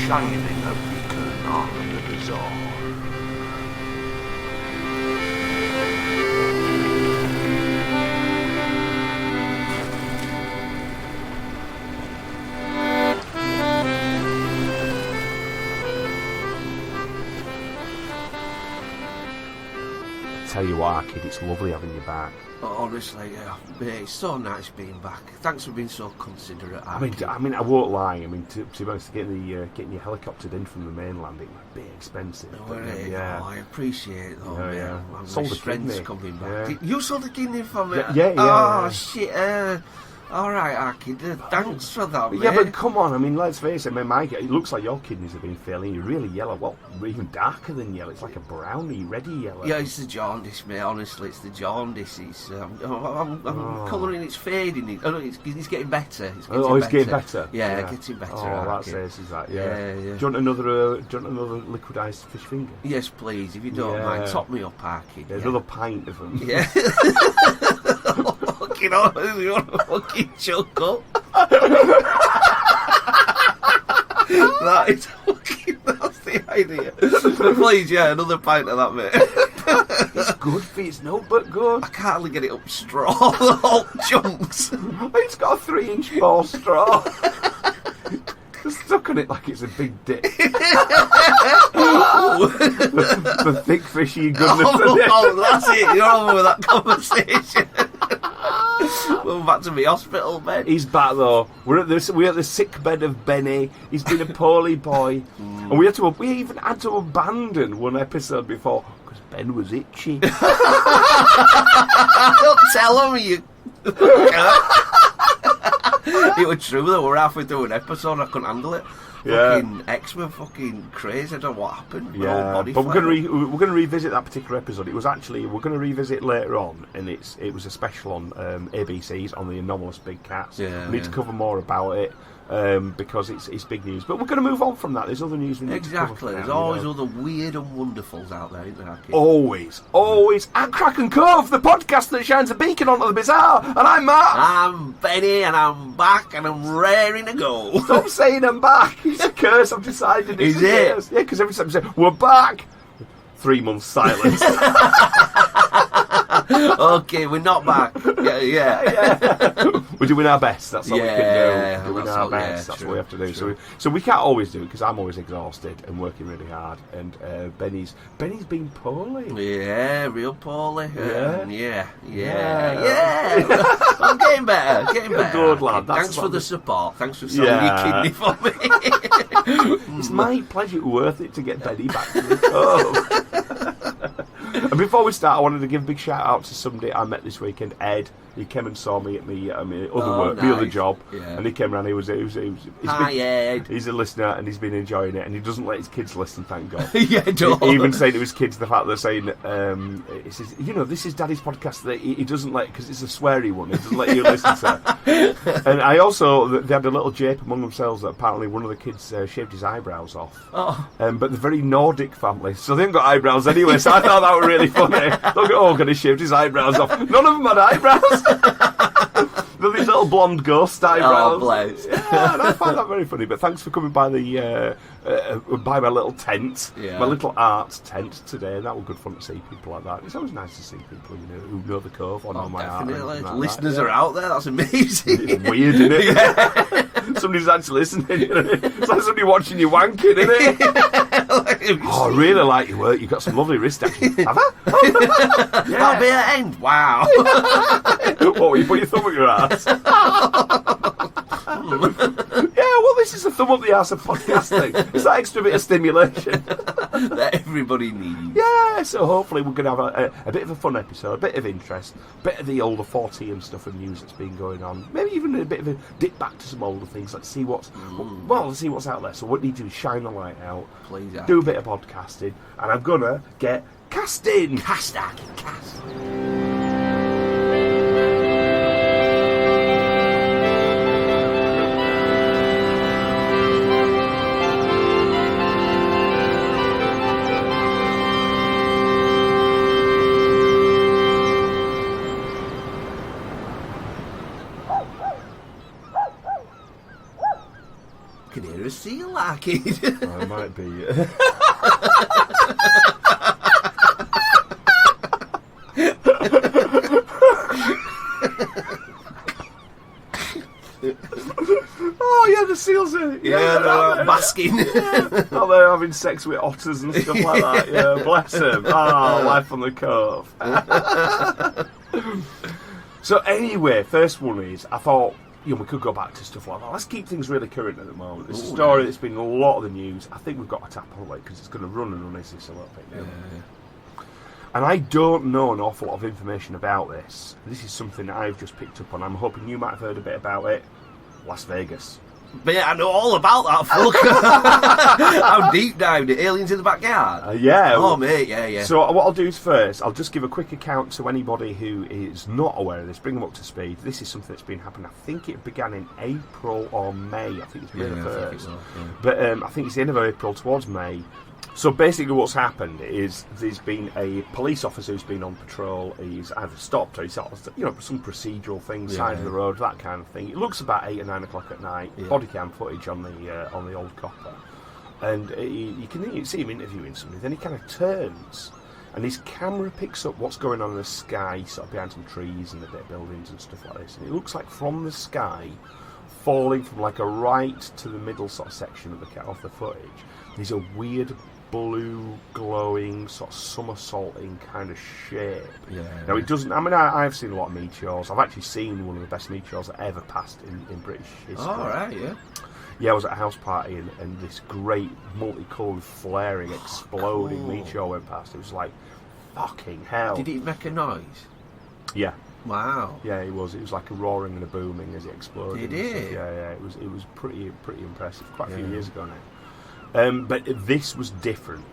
shining a beacon on the bazaar. Tell you what, kid, it's lovely having you back. Honestly, yeah, mate, it's so nice being back. Thanks for being so considerate. I mean, I won't lie. I mean, to be honest, getting you helicoptered in from the mainland, it might be expensive. Yeah. I appreciate it, though, mate. Yeah. Sold the kidney coming back. Yeah. You sold the kidney for me? Yeah. Oh, shit. All right, Aki, thanks for that, mate. Yeah, but come on, I mean, let's face it, it looks like your kidneys have been failing. You're really yellow, well, even darker than yellow. It's like a brownie, ready yellow. Yeah, it's the jaundice, mate, honestly, it's the jaundice. It's, I'm colouring, it's fading. It's getting better. It's getting better? Yeah, getting better. Oh, that says that, yeah. Yeah. Do you want another liquidised fish finger? Yes, please, if you don't mind. Top me up, Aki. Yeah, another pint of them. Yeah. You know, you want to fucking chuckle. That's the idea. But please, yeah, another pint of that, mate. It's good for you, it's no but good. I can't hardly get it up straw, the whole chunks. It's got a 3-inch ball straw. Stuck on it like it's a big dick. the thick fishy goodness of it. Oh, that's it, you're over with that conversation. We're back to the hospital bed. He's back though. We're at the sick bed of Benny. He's been a poorly boy, and we even had to abandon one episode before because Ben was itchy. Don't tell him you. It was true though. We're halfway through an episode. I couldn't handle it. Fucking eczema, fucking crazy. I don't know what happened. But we're going to revisit that particular episode. It was actually we're going to revisit later on, and it was a special on ABC's on the anomalous big cats. Yeah, we need to cover more about it because it's big news. But we're going to move on from that. There's other news we need to cover. Exactly. There's always other weird and wonderfuls out there, isn't there? Always. At Kraken Cove, the podcast that shines a beacon onto the bizarre. And I'm Mark. I'm Benny, and I'm back, and I'm raring to go. Stop saying I'm back. It's a curse. I've decided it's a curse. Yeah, because every time I say we're back, 3 months silence. Okay, we're not back. Yeah. We're doing our best. That's all we can do. Doing our best. That's what we have to do. So we can't always do it because I'm always exhausted and working really hard. And Benny's been poorly. Yeah, real poorly. Yeah. Yeah. I'm getting better. Good lad. Thanks for the support. Thanks for selling your kidney for me. It's my pleasure. Worth it to get Benny back to the cove. And before we start, I wanted to give a big shout out to somebody I met this weekend, Ed. He came and saw me at my other job, and he came around. Hi, Ed. He's a listener, and he's been enjoying it, and he doesn't let his kids listen. Thank God. Yeah, don't. He even saying to his kids the fact they're saying, he says, this is Daddy's podcast that he doesn't let because it's a sweary one. He doesn't let you listen to it. And I also they had a little jape among themselves that apparently one of the kids shaved his eyebrows off. Oh. But they're very Nordic family, so they haven't got eyebrows anyway. So I thought that was really funny. Look at God, he shaved his eyebrows off. None of them had eyebrows. They're these little blonde ghost eyebrows. Oh, bless. Yeah, and I find that very funny. But thanks for coming by by my little tent, my little art tent today. That was good fun to see people like that. It's always nice to see people who know the cove or know my art. Definitely. Listeners are out there. That's amazing. It's weird, isn't it? Yeah. Somebody's actually listening. It's like somebody watching you wanking, isn't it? I really like your work. You've got some lovely wrist action. Have I? That'll be an end. Wow. What, you put your thumb up your ass? Yeah, well, this is a thumb up the arse of podcasting. It's that extra bit of stimulation that everybody needs. Yeah, so hopefully we're going to have a bit of a fun episode, a bit of interest, a bit of the older 40 and stuff and news that's been going on. Maybe even a bit of a dip back to some older things. Let's see what's out there. So what we need to do is shine the light out, please, do a bit of podcasting, and I'm gonna get casting. Cast. Can hear a seal that kid? Oh, it might be. Oh yeah, the seals are they're basking. Oh, they're having sex with otters and stuff like that. Yeah, bless them. Oh, life on the cove. So anyway, first one is, I thought, we could go back to stuff like that. Let's keep things really current at the moment. It's a story that's been in a lot of the news. I think we've got to tap on it because it's going to run and run this a little bit now. And I don't know an awful lot of information about this. This is something that I've just picked up on. I'm hoping you might have heard a bit about it. Las Vegas. Mate, I know all about that, fuck. I'm deep dived it. Aliens in the backyard? Yeah. Oh, mate, yeah. So what I'll do is first, I'll just give a quick account to anybody who is not aware of this, bring them up to speed. This is something that's been happening. I think it began in April or May. I think it's May the 1st. But I think it's the end of April towards May. So basically what's happened is there's been a police officer who's been on patrol. He's either stopped or he's some procedural thing, side of the road, that kind of thing. It looks about 8 or 9 o'clock at night. Body cam footage on the old copper, and you can see him interviewing somebody. Then he kind of turns, and his camera picks up what's going on in the sky, sort of behind some trees and a bit of buildings and stuff like this. And it looks like from the sky, falling from like a right to the middle sort of section of the footage, there's a weird blue glowing sort of somersaulting kind of shape. Now it doesn't, I've seen a lot of meteors. I've actually seen one of the best meteors that ever passed in British history. Alright, I was at a house party and this great multicoloured flaring exploding meteor went past. It was like fucking hell. Did it make a noise? Yeah. Wow. Yeah, it was like a roaring and a booming as it exploded. Did it? Yeah, it was pretty impressive. Quite a few years ago now. But this was different.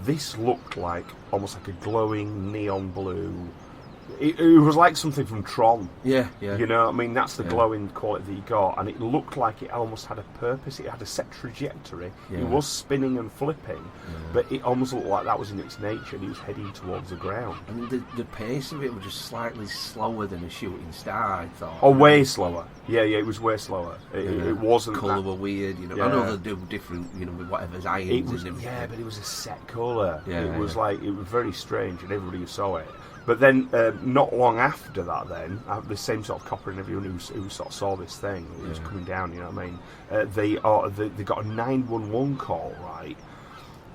This looked like almost like a glowing neon blue. It was like something from Tron. Yeah. You know, that's the glowing quality that you got, and it looked like it almost had a purpose. It had a set trajectory. It was spinning and flipping, but it almost looked like that was in its nature, and it was heading towards the ground. I mean, the pace of it was just slightly slower than a shooting star, I thought. Oh, way slower. Yeah, it was way slower. It wasn't. Colour were weird, I know they do different, with whatever's ions and everything. Yeah, but it was a set colour. It was very strange, and everybody saw it. But then, not long after that, the same sort of copper and everyone who sort of saw this thing, it was coming down. You know what I mean? They got a 911 call, right,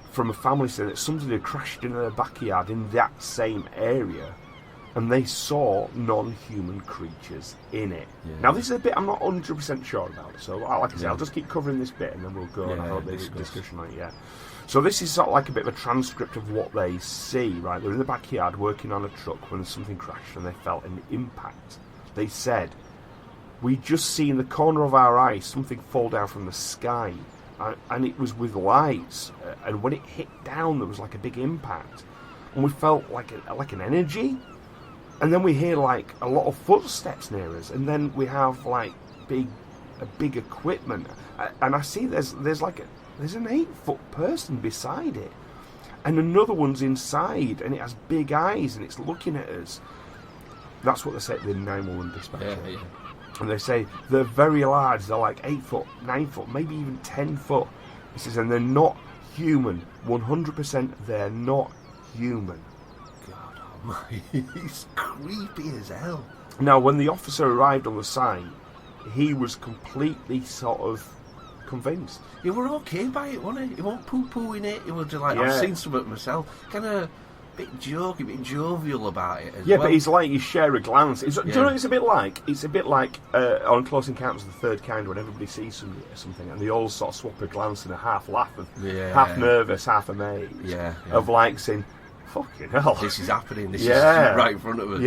from a family saying that somebody had crashed into their backyard in that same area, and they saw non-human creatures in it. Now, this is a bit I'm not 100% sure about. So, like I say, I'll just keep covering this bit, and then we'll go and have a discussion on it. So this is sort of like a bit of a transcript of what they see, right? They're in the backyard working on a truck when something crashed and they felt an impact. They said, we just see in the corner of our eye something fall down from the sky, and it was with lights, and when it hit down there was like a big impact, and we felt like an energy, and then we hear like a lot of footsteps near us, and then we have like big equipment, and I see there's an 8-foot person beside it, and another one's inside, and it has big eyes, and it's looking at us. That's what they say to the 911 dispatcher. And they say they're very large. They're like 8 foot, 9 foot, maybe even 10 foot. He says, and they're not human. 100%, they're not human. God almighty, it's creepy as hell. Now, when the officer arrived on the site, he was completely sort of convinced. You were okay by it, wasn't it? You weren't poo-pooing it. You were just like, I've seen some of it myself. Kind of a bit jokey, a bit jovial about it as well. But it's like you share a glance. Do you know what it's a bit like? It's a bit like on Close Encounters of the Third Kind, when everybody sees something and they all sort of swap a glance and a half laugh, half nervous, half amazed, of like saying, fucking hell, this is happening, this is right in front of us.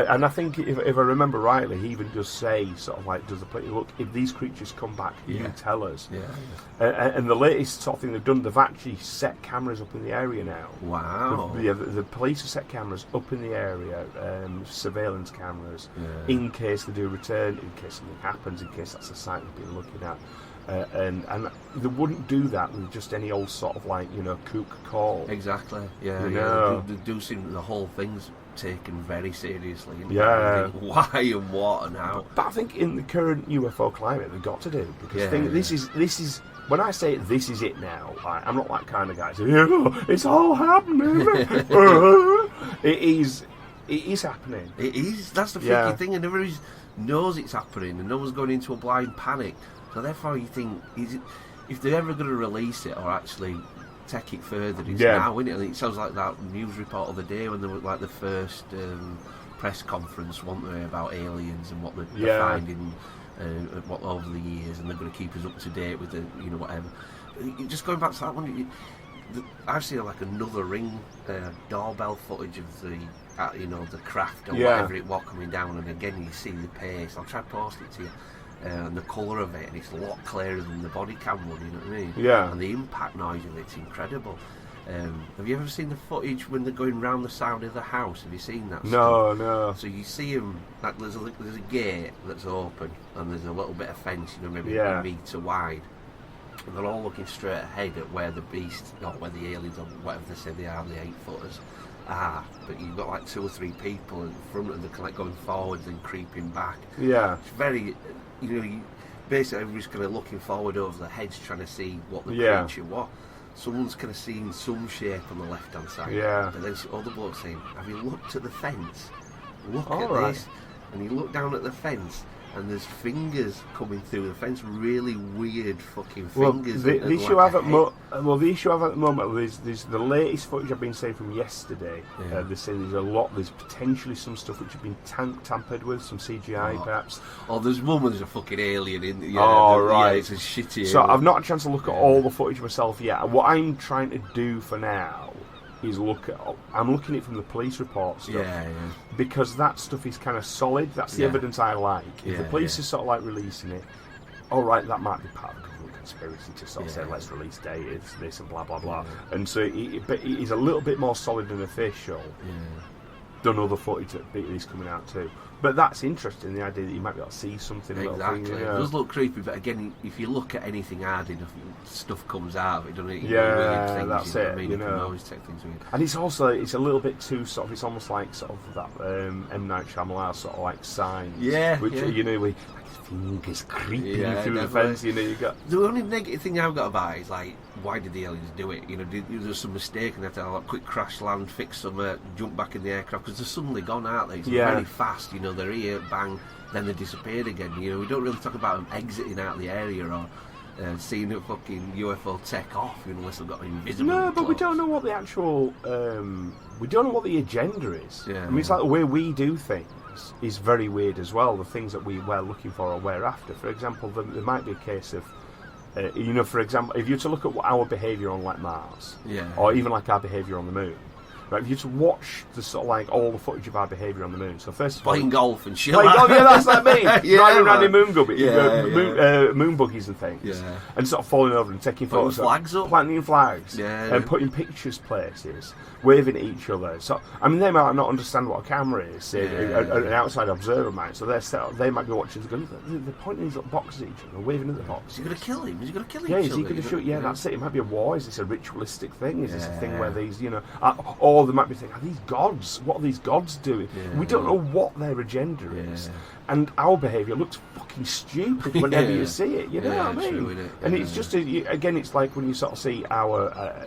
And I think if I remember rightly, he even does say sort of like, does the player look, if these creatures come back, you tell us. And the latest sort of thing they've done, they've actually set cameras up in the area now. Wow. The police have set cameras up in the area, surveillance cameras, in case they do return, in case something happens, in case that's the site they've been looking at. And they wouldn't do that with just any old sort of like, kook call. Exactly. They do seem the whole thing's taken very seriously. Why and what and how. But I think in the current UFO climate, they've got to do, because this is when I say this is it now, I'm not that kind of guy. So, yeah, it's all happening. It is happening. It is. That's the freaky thing, and everybody knows it's happening, and no one's going into a blind panic. So therefore, you think, if they're ever going to release it or actually take it further, it's now, isn't it? And it sounds like that news report of the day when there was like the first press conference, weren't they, about aliens and what they're finding what over the years, and they're going to keep us up to date with the, whatever. Just going back to that one, I've seen like another Ring doorbell footage of the the craft or whatever it was coming down, and again you see the pace. I'll try to post it to you. And the colour of it, and it's a lot clearer than the body cam one, you know what I mean? Yeah. And the impact noise of it's incredible. Have you ever seen the footage when they're going round the side of the house? Have you seen that? No. So you see them, like there's a gate that's open, and there's a little bit of fence, maybe a metre wide. And they're all looking straight ahead at where the beast, or where the aliens, or whatever they say they are, the 8-footers, are. But you've got like 2 or 3 people in front of them, like going forwards and creeping back. Yeah. It's very... basically everybody's kind of looking forward over their heads trying to see what the creature was. Someone's kind of seen some shape on the left hand side, but then other bloke's saying, have you looked at the fence? Look at this. And you look down at the fence and there's fingers coming through the fence, really weird fucking fingers. The issue I have at the moment is the latest footage I've been seeing from yesterday. They're saying there's potentially some stuff which have been tampered with, some CGI perhaps. Oh, there's a fucking alien in there. Right. It's a shitty So alien. I've not had a chance to look at all the footage myself yet. What I'm trying to do for now is I'm looking at it from the police report stuff, because that stuff is kind of solid. That's the evidence I like. If the police are sort of like releasing it, all right, that might be part of the conspiracy to sort of say let's release date, it's this and blah blah blah. And so but it is a little bit more solid and official than other footage that is coming out too. But that's interesting, the idea that you might be able to see something. Exactly. Thing, It does look creepy, but again, if you look at anything hard enough, stuff comes out of it, doesn't it? Yeah, things, that's you know it. What I mean? You can always take things weird. And it's a little bit too sort of. It's almost like sort of that M. Night Shyamalan sort of like signs. Which we fingers creeping through the fence. You got the only negative thing I've got about it is like, why did the aliens do it? There's some mistake and they have to like quick crash land, fix some, jump back in the aircraft because they're suddenly gone, aren't they? It's very fast. They're here, bang, then they disappeared again. We don't really talk about them exiting out of the area or seeing a fucking UFO take off unless they've got an invisible. No, but clothes. we don't know what the actual. We don't know what the agenda is. I mean, it's like the way we do things is very weird as well. The things that we're looking for or we're after. For example, there might be a case of, for example, if you were to look at our behaviour on like Mars, or even like our behaviour on the Moon. Right, if you to watch the sort of like all the footage of our behaviour on the moon. So first of all, playing golf and shit. That's like me. Driving around in moon buggies and things, and sort of falling over and taking photos, planting flags, and putting pictures places, waving at each other. So I mean, they might not understand what a camera is. An outside observer might. So they might be watching. They're pointing these little boxes at each other, waving at the box. Is he going to kill him? Is he going to kill him? Yeah, is he going to shoot? Yeah, that's it. It might be a war. Is this a ritualistic thing? Is this a thing where these, or they might be thinking, are these gods? What are these gods doing? We don't know what their agenda is. And our behaviour looks fucking stupid whenever you see it. You know what I mean? True, and it's just, again, it's like when you sort of see our,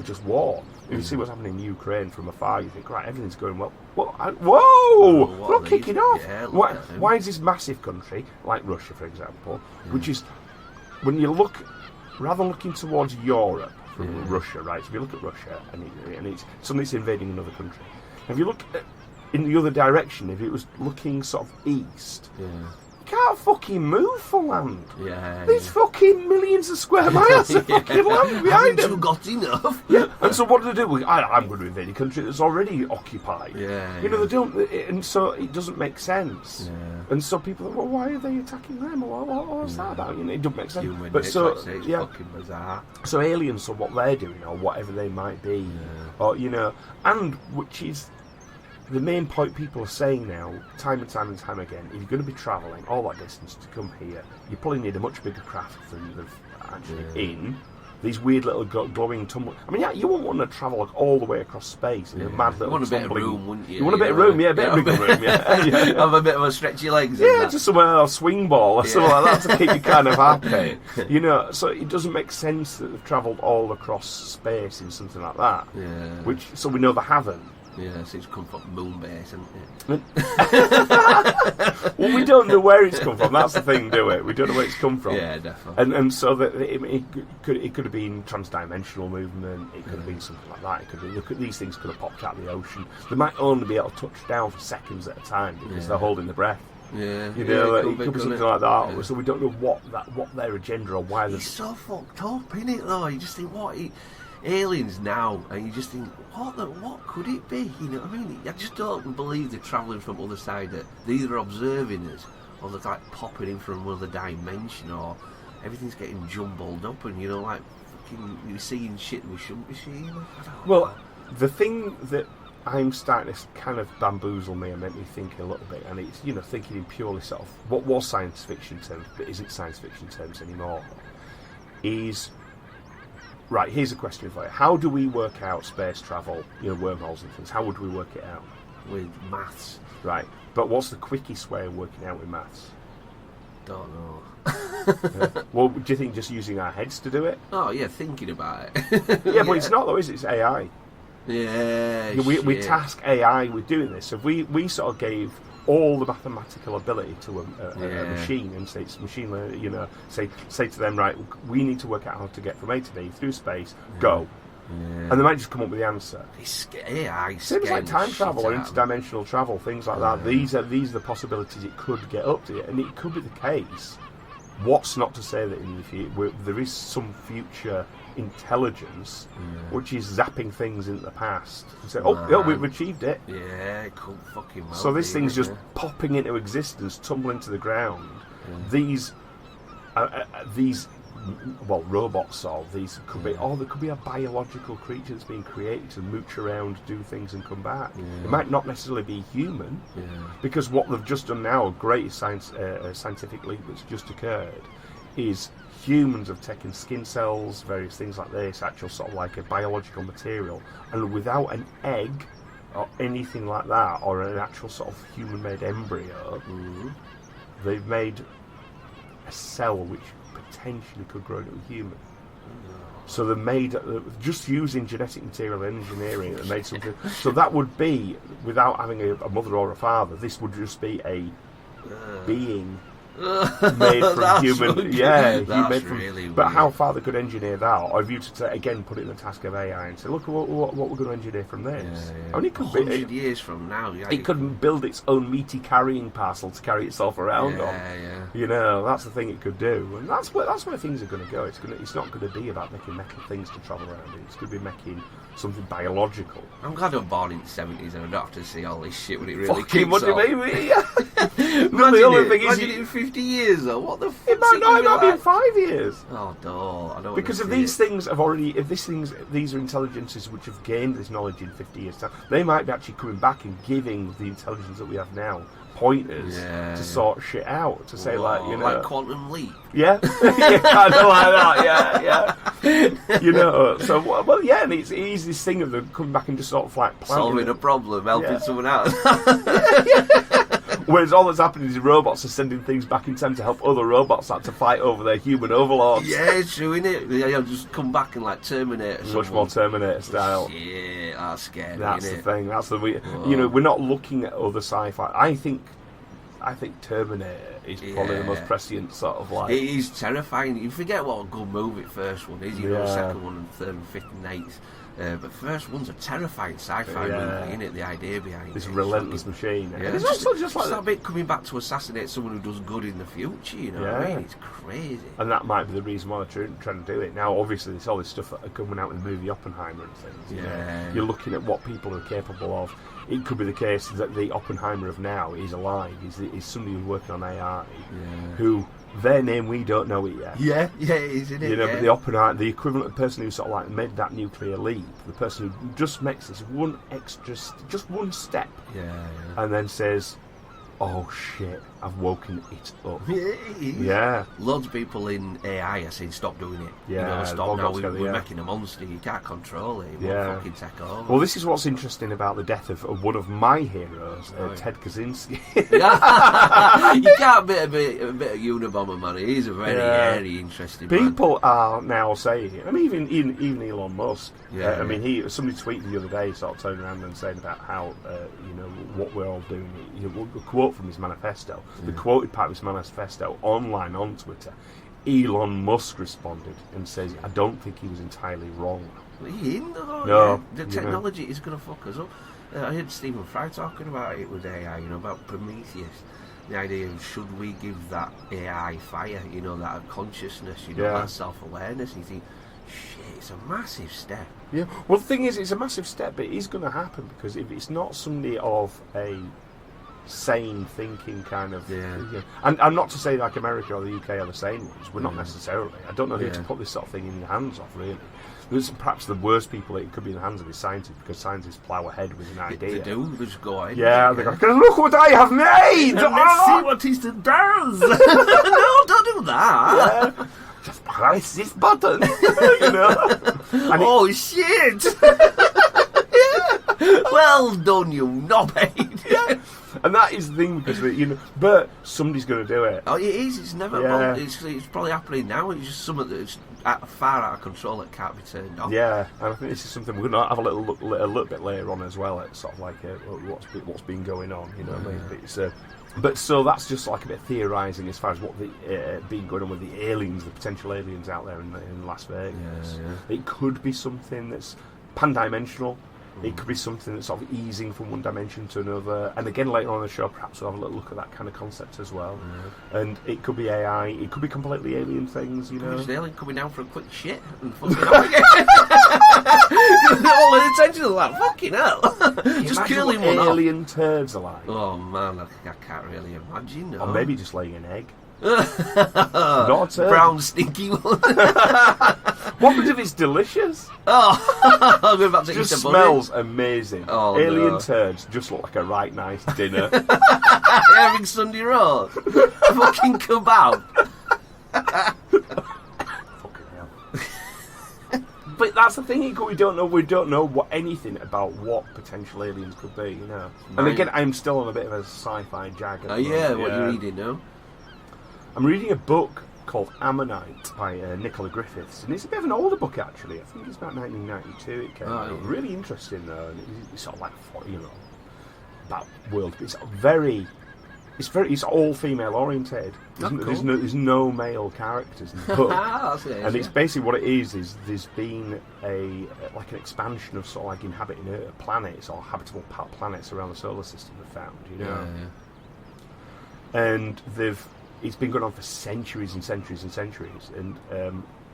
just war. If you see what's happening in Ukraine from afar, you think, right, everything's going well. Whoa! We're not kicking off. Why is this massive country, like Russia, for example, which is, when you look, rather than looking towards Europe, from Russia, right? So if you look at Russia and it's suddenly it's invading another country. If you look in the other direction, if it was looking sort of east, you can't fucking move for land. There's fucking millions of square miles of fucking land behind them. You got enough. And so what do they do? I'm going to invade a country that's already occupied. They don't, and so it doesn't make sense. And so people are, well, why are they attacking them? What's that about? It doesn't make sense. But so fucking bizarre. So aliens, so what they're doing or whatever they might be, or and which is the main point people are saying now, time and time and time again, if you're going to be travelling all that distance to come here, you probably need a much bigger craft than they've actually in. these weird little glowing tumble. I mean, yeah, you wouldn't want to travel like all the way across space in a mad little. You want a bit of tumbling... room, wouldn't you? You want a bit of room, yeah, a bit of wiggle room, yeah. Have a bit of a stretchy legs. Yeah, just somewhere a swing ball or something like that to keep you kind of happy. You know, so it doesn't make sense that they've travelled all across space in something like that. Yeah. So we know they haven't. Yeah, so it's come from moon base, hasn't it? Well, we don't know where it's come from. That's the thing, do we? We don't know where it's come from. Yeah, definitely. And so that it could have been transdimensional movement. It could have been something like that. It could have, these things could have popped out of the ocean. They might only be able to touch down for seconds at a time because they're holding the breath. Yeah, you know, it could be something like that. Yeah. So we don't know what their agenda or why they're. It's so fucked up, innit? Though you just think, aliens now, and you just think, what could it be? You know what I mean? I just don't believe they're travelling from the other side. That they're either observing us, or they're like popping in from another dimension, or everything's getting jumbled up, and you know, like fucking you're seeing shit we shouldn't be seeing. Well, the thing that I'm starting to kind of bamboozle me and make me think a little bit, and it's, you know, thinking in purely sort of what was science fiction terms but isn't science fiction terms anymore, is, right, here's a question for you. How do we work out space travel, you know, wormholes and things? How would we work it out? With maths. Right, but what's the quickest way of working out with maths? Don't know. Well, do you think just using our heads to do it? Oh, yeah, thinking about it. Yeah, but it's not though, is it? It's AI. Yeah, we task AI with doing this. So we sort of gave all the mathematical ability to a machine and say it's machine learning. You know, say to them, right, we need to work out how to get from A to B through space. Go, and they might just come up with the answer. AI, same as like time travel or interdimensional travel, things like that. These are the possibilities it could get up to, and it could be the case. What's not to say that in the future there is some future intelligence which is zapping things into the past and say, oh, we've achieved it. Yeah, it could fucking well. So this thing's just popping into existence, tumbling to the ground. These robots, or these could be, there could be a biological creature that's being created to mooch around, do things and come back. It might not necessarily be human, because what they've just done now, a great scientific leap that's just occurred, is humans have taken skin cells, various things like this, actual sort of like a biological material, and without an egg or anything like that, or an actual sort of human-made embryo, they've made a cell which potentially could grow into a human. So they made, just using genetic material and engineering, they made something. So that would be, without having a mother or a father, this would just be a being made from human. Yeah, that's really but weird. how far they could engineer that, or if you to again put it in the task of AI and say, look, what we're going to engineer from this. I mean, it could 100 years from now, it could build its own meaty carrying parcel to carry itself around on. You know, that's the thing it could do, and that's where things are going to go. It's not going to be about making metal things to travel around in. It's going to be making something biological. I'm glad I'm born in the 70s and I don't have to see all this shit when it really kicks what off. Do you mean? Imagine it in 50 years though. What the fuck? It might not be in 5 years. Oh no, I don't. Because if these things have already, these are intelligences which have gained this knowledge in 50 years time, they might be actually coming back and giving the intelligence that we have now pointers to sort shit out, to say like, you know, like Quantum Leap. Yeah, yeah, kind of like that. Yeah. You know, so well, yeah, and it's this thing of them coming back and just sort of like solving a problem, helping someone out. Whereas all that's happening is robots are sending things back in time to help other robots out to fight over their human overlords. Yeah, it's true, isn't it? Yeah, just come back and like Terminator. Much more Terminator style. Yeah, that's scary. That's the thing. That's the you know, we're not looking at other sci-fi. I think Terminator is probably the most prescient sort of like. It is terrifying. You forget what a good movie the first one is. You know, the second one and third and fifth and eighth. But the first one's a terrifying sci-fi movie, isn't it? The idea behind this relentless machine. Yeah, it's also just like that bit coming back to assassinate someone who does good in the future. You know what I mean? It's crazy. And that might be the reason why they're trying to do it. Now, obviously, there's all this stuff that are coming out in the movie Oppenheimer and things. You know? You're looking at what people are capable of. It could be the case that the Oppenheimer of now is alive. Is somebody who's working on AI, who their name we don't know it yet. Yeah, it is, isn't it? You know, but the Oppenheimer, the equivalent person who sort of like made that nuclear leap, the person who just makes this one extra, just one step, and then says, "Oh shit, have woken it up. Yeah. Loads of people in AI are saying stop doing it. Yeah, stop now. We're making a monster. You can't control it. It won't fucking take over. Well, this is what's interesting about the death of one of my heroes, Ted Kaczynski. You can't be a bit of Unabomber, man. He's a very interesting man. People are now saying, I mean, even Elon Musk. I mean, somebody tweeted the other day, sort of turning around and saying about how what we're all doing. A quote from his manifesto. The quoted part of his manifesto online on Twitter. Elon Musk responded and says, "I don't think he was entirely wrong." He isn't, though. No, the technology is going to fuck us up. I heard Stephen Fry talking about it with AI. About Prometheus. The idea of should we give that AI fire? That consciousness. That self-awareness. And you think, shit, it's a massive step. Yeah. Well, the thing is, it's a massive step, but it is going to happen because if it's not somebody of a sane thinking kind of and not to say like America or the UK are the same ones, we're not necessarily. I don't know who to put this sort of thing in the hands of, really. There's perhaps the worst people it could be in the hands of is scientists, because scientists plough ahead with an idea. They do, they just go ahead. Yeah, they go, look what I have made! Let's see what he does! No, don't do that! Yeah. Just press this button! And shit! Well done, you knobhead! And that is the thing, because but somebody's going to do it. Oh, it is. It's never. Yeah. It's probably happening now. It's just something that's far out of control that can't be turned off. Yeah, and I think this is something we're going to have a little bit later on as well. It's sort of like what's been going on. You know what I mean? But so that's just like a bit of theorising as far as what been going on with the aliens, the potential aliens out there in Las Vegas. Yeah. It could be something that's pan-dimensional. It could be something that's sort of easing from one dimension to another. And again, later on in the show, perhaps we'll have a little look at that kind of concept as well. Yeah. And it could be AI. It could be completely alien things, Could be just alien coming down for a quick shit and fucking up again. All the attention is like, fucking hell. Just killing one alien turds are like. Oh, man, I can't really imagine. No. Or maybe just laying an egg. Not a turd. Brown, stinky one. What happens if it's delicious? I'm about to just eat a smells amazing. Alien no. turds just look like a right nice dinner. Having Sunday roast, fucking kebab. Fucking hell. But that's the thing. We don't know anything about what potential aliens could be. And again, I'm still on a bit of a sci-fi jag. What are you reading now? I'm reading a book called Ammonite by Nicola Griffiths, and it's a bit of an older book actually. I think it's about 1992 it came out. Really interesting though, and it's sort of like about world. It's all female oriented. There's no male characters in the book. And it's basically what it is there's been an expansion of sort of like inhabiting planets or habitable planets around the solar system they've found, and it's been going on for centuries and centuries and centuries, and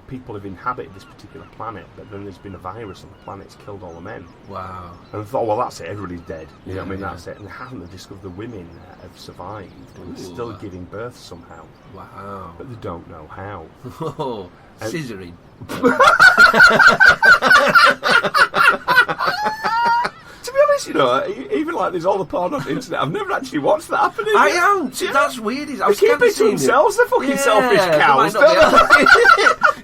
people have inhabited this particular planet, but then there's been a virus on the planet that's killed all the men. Wow. And I thought, well, that's it, everybody's dead. You know what I mean? That's it. And they haven't discovered the women have survived and they're still giving birth somehow. Wow. But they don't know how. Oh, scissoring. To be honest, even like there's all the porn on the internet, I've never actually watched that happening. I haven't. That's weird. They keep it to themselves, the fucking selfish cows.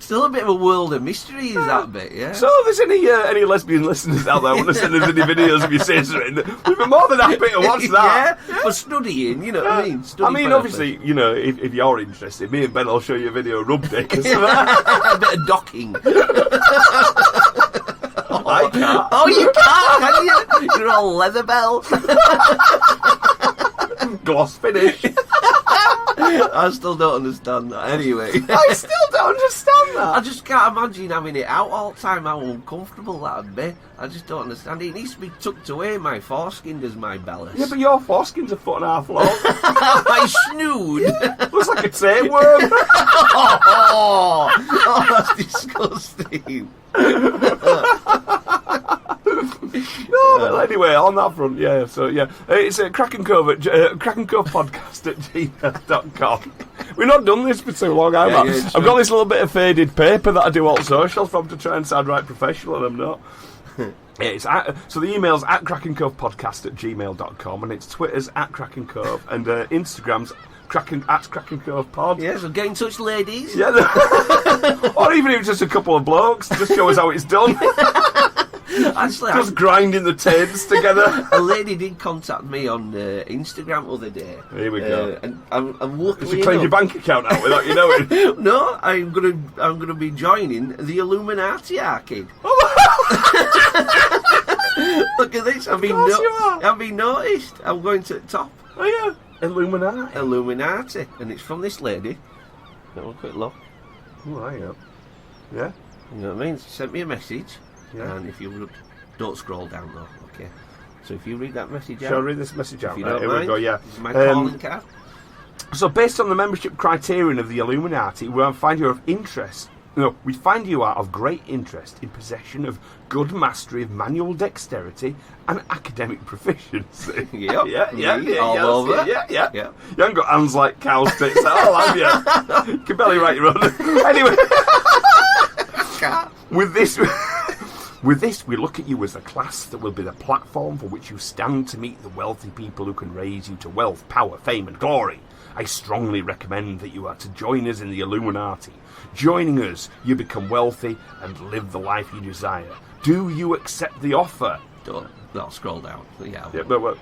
Still a bit of a world of mystery, is that bit, yeah? So if there's any lesbian listeners out there want to send us any videos of your scissoring, we'd be more than happy to watch that. Yeah, for studying, you know what I mean? Obviously, if you're interested, me and Ben will show you a video of rub dick or something. A bit of docking. I can't. Oh, you can't, can you? You're all leather bell. Gloss finish. I still don't understand that anyway. I still don't understand that. I just can't imagine having it out all the time, how uncomfortable that would be. I just don't understand it. It needs to be tucked away. My foreskin does my bellis. Yeah, but your foreskin's a foot and a half long. My snood. Looks like a tapeworm. Oh, that's disgusting. No, but anyway, on that front, it's a Kraken Cove podcast at gmail.com. We've not done this for too long, have I? I've got this little bit of faded paper that I do all socials from to try and sound right professional, and I'm not. It's so the email's at crackencovepodcast@gmail.com, and it's Twitter's at crackencove, and Instagram's crackencovepod. Yeah, so get in touch, ladies. Yeah, or even if it's just a couple of blokes, just show us how it's done. Actually, just grinding the tins together. A lady did contact me on Instagram the other day. Here we go. And I'm luckily Did you clean your bank account out without you knowing? No, I'm gonna be joining the Illuminati Arcade. Look at this. I've been noticed. I'm going to the top. Oh yeah, Illuminati, and it's from this lady. Have a quick look. Oh, I am. Yeah. You know what I mean? She sent me a message. Yeah. And if you don't scroll down though, okay. So if you read that message out, shall I read this message out? If you don't Here mind, we go. Yeah. This is my calling card. So based on the membership criterion of the Illuminati, we find you of interest. No, we find you are of great interest in possession of good mastery of manual dexterity and academic proficiency. Yep. Yeah. All over. Yeah. Yep. You haven't got hands like cow's tits at all, have you? You can barely write your own. Anyway, With this, we look at you as a class that will be the platform for which you stand to meet the wealthy people who can raise you to wealth, power, fame and glory. I strongly recommend that you are to join us in the Illuminati. Joining us, you become wealthy and live the life you desire. Do you accept the offer? Don't scroll down. Yeah, but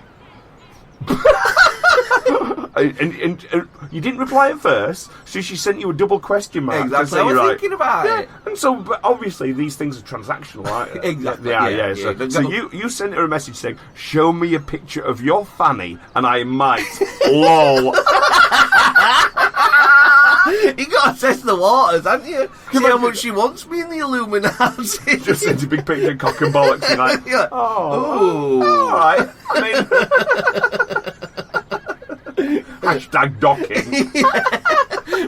and you didn't reply at first, so she sent you a double question mark. Exactly. I was thinking about it. And so, but obviously, these things are transactional, right? Exactly. Yeah. So you sent her a message saying, "Show me a picture of your fanny, and I might." Lol. You got to test the waters, haven't you? See how much she wants me in the Illuminati. Just sent a big picture of cock and bollocks. And like, oh, all right. I mean, hashtag docking.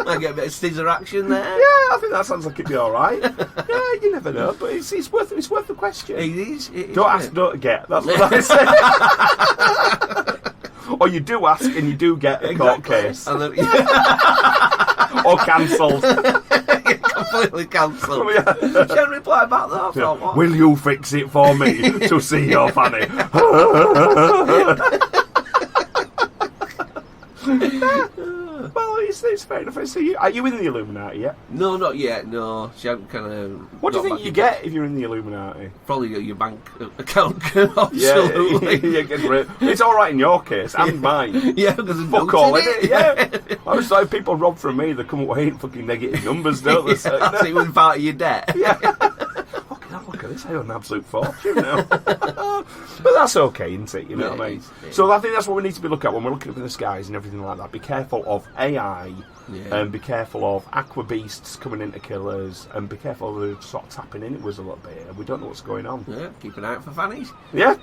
Might get a bit of scissor action there. Yeah, I think that sounds like it'd be all right. Yeah, you never know, but it's worth the question. It is. Don't ask, don't get. That's what I say. Or you do ask and you do get a court case. And then, or cancelled. Completely cancelled. She hadn't replied back though. Yeah. Will you fix it for me to see your fanny? Well, it's fair enough. So are you in the Illuminati yet? No, not yet. No, she hadn't kind of. What do you think you get if you're in the Illuminati? Probably your bank account. Absolutely. Yeah, it's all right in your case and mine. Yeah, because fuck all in it. Yeah. I was like, people rob from me, they come away in fucking negative numbers, don't they? So, that's it was part of your debt. Yeah. Look at this, I owe an absolute fortune now. But that's okay, isn't it? You know what I mean? So I think that's what we need to be looking at when we're looking up in the skies and everything like that. Be careful of AI, and be careful of aqua beasts coming in to kill us, and be careful of the sort of tapping in it was a little bit. We don't know what's going on. Yeah, keep an eye out for fannies. Yeah.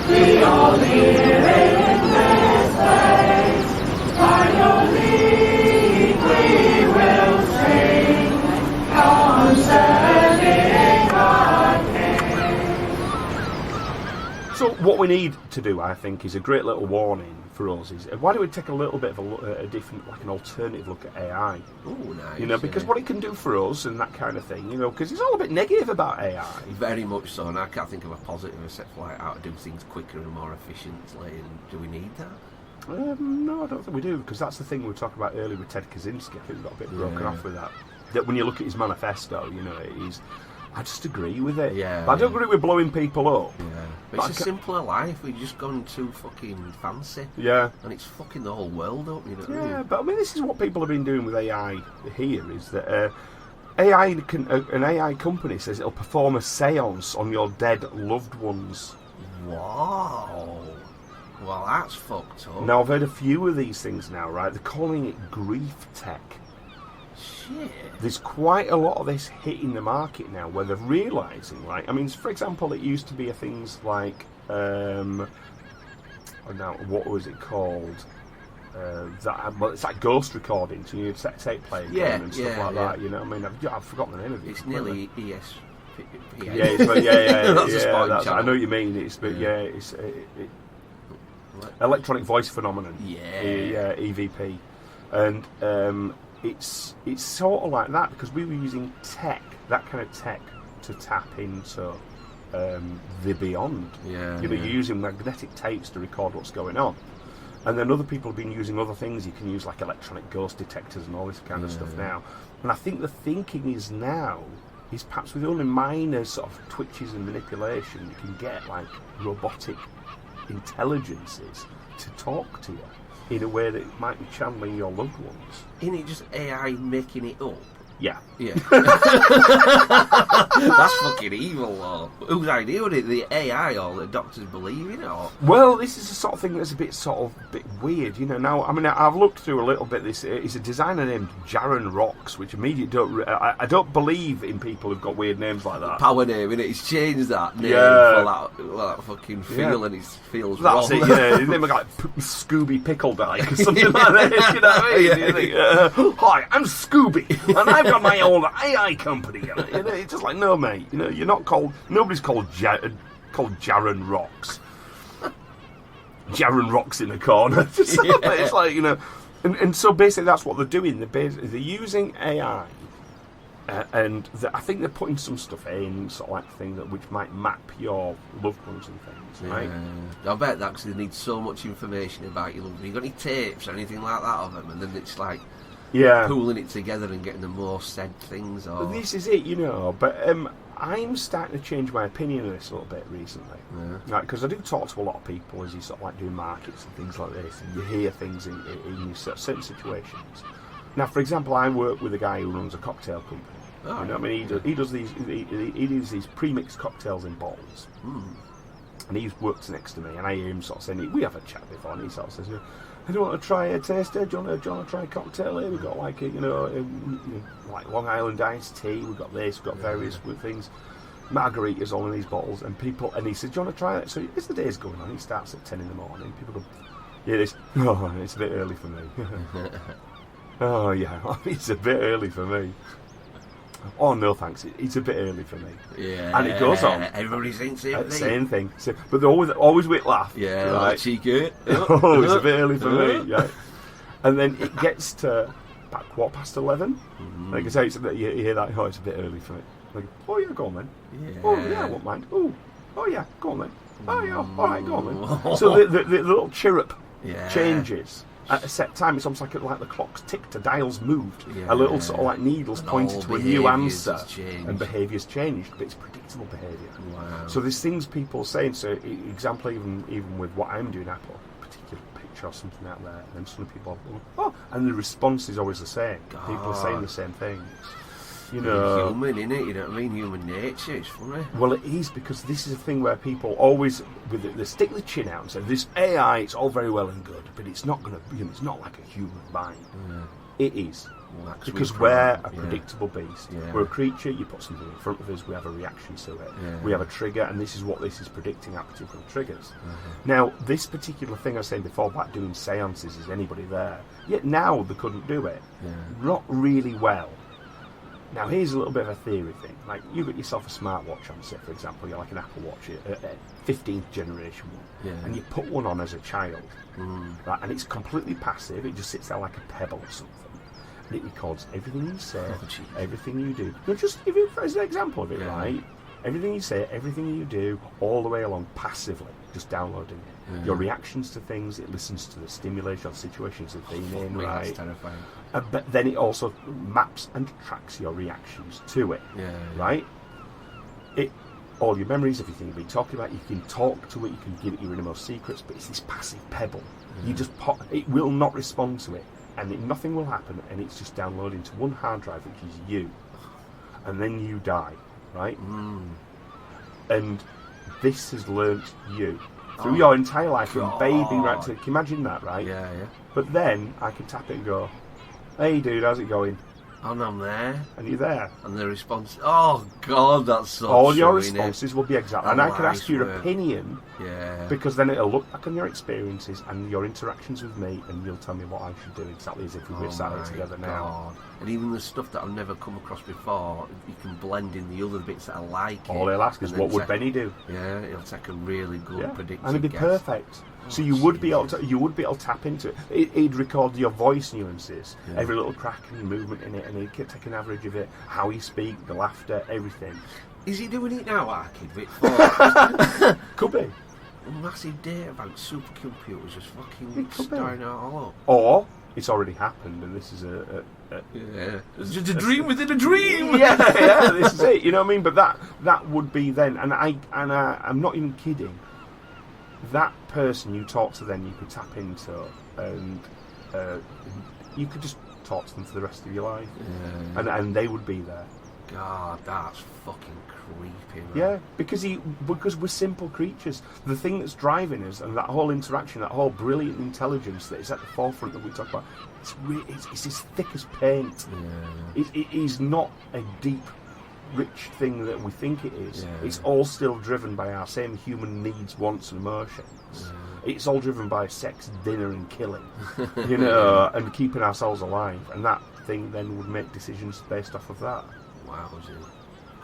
We all live in this place. Finally, we will sing concerning our King. So what we need to do, I think, is a great little warning for us. Is why don't we take a little bit of a different, like an alternative look at AI? Oh, nice. You know, because what it can do for us and that kind of thing. You know, because it's all a bit negative about AI. Very much so, and I can't think of a positive except for like how to do things quicker and more efficiently. And do we need that? No, I don't think we do, because that's the thing we were talking about earlier with Ted Kaczynski. I think we got a bit broken off with that. That when you look at his manifesto, you know, I just agree with it. Yeah. But I don't agree with blowing people up. Yeah. But it's a simpler life. We've just gone too fucking fancy. Yeah. And it's fucking the whole world up, you know what I mean? But I mean, this is what people have been doing with AI here, is that an AI company says it'll perform a seance on your dead loved ones. Wow. Well, that's fucked up. Now, I've heard a few of these things now, right? They're calling it grief tech. Shit. There's quite a lot of this hitting the market now, where they're realising, like, I mean, for example, it used to be things like, now, what was it called? Well, it's like ghost recording, so you'd set tape playing and stuff like that. You know what I mean? I've forgotten the name of it. It's nearly ES. Yeah, That's a spot in I channel. know what you mean. It's Electronic Voice Phenomenon. Yeah. EVP. And it's sort of like that because we were using that kind of tech, to tap into the beyond. Yeah. You're using magnetic tapes to record what's going on. And then other people have been using other things. You can use like electronic ghost detectors and all this kind of stuff now. And I think the thinking is perhaps with only minor sort of twitches and manipulation, you can get like robotic intelligences to talk to you in a way that might be channeling your loved ones. Isn't it just AI making it up? Yeah. That's fucking evil, though. Whose idea would it? The AI or the doctors believe in it? Or? Well, this is the sort of thing that's a bit weird, Now, I mean, I've looked through a little bit. This is a designer named Jaron Rocks, which immediately I don't believe in people who've got weird names like that. Power name, innit? He's changed that name for that fucking feel, and it feels that's wrong. It, His name was like Scooby Pickledyke or something like that. You know what I mean? You think, hi, I'm Scooby, and I've got my own AI company. It's just like, no, mate. You're not called. Nobody's called Jaron Rocks. Jaron Rocks in a corner. It's like, and so basically that's what they're doing. They're using AI, and I think they're putting some stuff in, sort of like thing which might map your loved ones and things, right? I bet that because they need so much information about your loved ones. You got any tapes or anything like that of them, and then it's like. Pooling it together and getting the more said things. Or... This is it, But I'm starting to change my opinion on this a little bit recently. Because I do talk to a lot of people as you sort of like do markets and things like this, and you hear things in certain situations. Now, for example, I work with a guy who runs a cocktail company. Oh, I mean, he does these pre-mixed cocktails in bottles. And he's worked next to me, and I hear him sort of saying, we have a chat before, and he sort of says, I don't want to try a taster. Do you want to try a cocktail here? We've got like like Long Island iced tea. We've got this. We've got various things. Margaritas all in these bottles, and he said, do you want to try it? So as the day's going on, he starts at 10 in the morning. People go, it's a bit early for me. Oh yeah, it's a bit early for me. Oh no, thanks. It's a bit early for me. Yeah, and it goes on. Everybody's saying the same thing. But they always with laugh. Yeah, right? cheeky. Oh, it's a bit early for me. Yeah. And then it gets to about 11:15. Like I say, you hear that. Oh, it's a bit early for me. Like, oh yeah, go on then. Yeah. Oh yeah, I won't mind. Oh yeah, go on then. Oh yeah, all right, go on then. So the little chirrup changes. At a set time, it's almost like the clock's ticked, the dial's moved, a little sort of like needles and pointed to a new answer, and behaviour's changed, but it's predictable behaviour. Wow. So there's things people saying. So, example, even with what I'm doing, I put a particular picture or something out there, and then some people go, and the response is always the same. God. People are saying the same things. Human, innit? You know what I mean? Human nature, it's funny. Well, it is, because this is a thing where people always, they stick the chin out and say, this AI, it's all very well and good, but it's not going to, it's not like a human mind. It is. Well, because we're a predictable beast. We're a creature, you put something in front of us, we have a reaction to it. We have a trigger, and this is what this is predicting, our particular triggers. Now, this particular thing I was saying before about doing seances, is anybody there? Yet now they couldn't do it. Not really well. Now, here's a little bit of a theory thing. Like, you got yourself a smartwatch on, say, for example, you're like an Apple Watch, a 15th generation one, and you put one on as a child, right, and it's completely passive, it just sits there like a pebble or something, and it records everything you say, everything you do. Now, just give it as an example of it, right? Everything you say, everything you do, all the way along, passively, just downloading it. Your reactions to things, it listens to the stimulation of situations you've been in, right? That's terrifying. But then it also maps and tracks your reactions to it, right? All your memories, everything you've been talking about, you can talk to it, you can give it your innermost secrets, but it's this passive pebble. You just it will not respond to it, and nothing will happen, and it's just downloading to one hard drive, which is you, and then you die, right? And this has learnt you through your entire life, from baby right to. Can you imagine that, right? Yeah. But then I can tap it and go, hey dude, how's it going? And I'm there. And you're there. And the response, oh God, that's so all true, your responses will be exact. And I can ask your work. opinion, Yeah. because then it'll look back on your experiences and your interactions with me, and you'll tell me what I should do exactly as if we were sat here together now. And even the stuff that I've never come across before, you can blend in the other bits that I like. All he'll ask is, what would Benny do? Yeah, it'll take a really good predictive and it'd be guess. perfect. So you would be able to tap into it. He'd record your voice nuances, every little crack and movement in it, and he'd take an average of it, how you speak, the laughter, everything. Is he doing it now, Arkid? With phones? Could be. A massive data about supercomputers just fucking starting it all up. Or it's already happened, and this is it's just a dream within a dream. yeah, this is it. You know what I mean? But that would be then, and I'm not even kidding. That person you talk to, then you could tap into, and you could just talk to them for the rest of your life, and they would be there. God, that's fucking creepy, man. Yeah, because we're simple creatures. The thing that's driving us, and that whole interaction, that whole brilliant intelligence that is at the forefront that we talk about, it's as thick as paint. Yeah. It is not a deep, rich thing that we think it is. Yeah. It's all still driven by our same human needs, wants, and emotions. Yeah. It's all driven by sex, dinner, and killing, you know, and keeping ourselves alive. And that thing then would make decisions based off of that. Wow, was it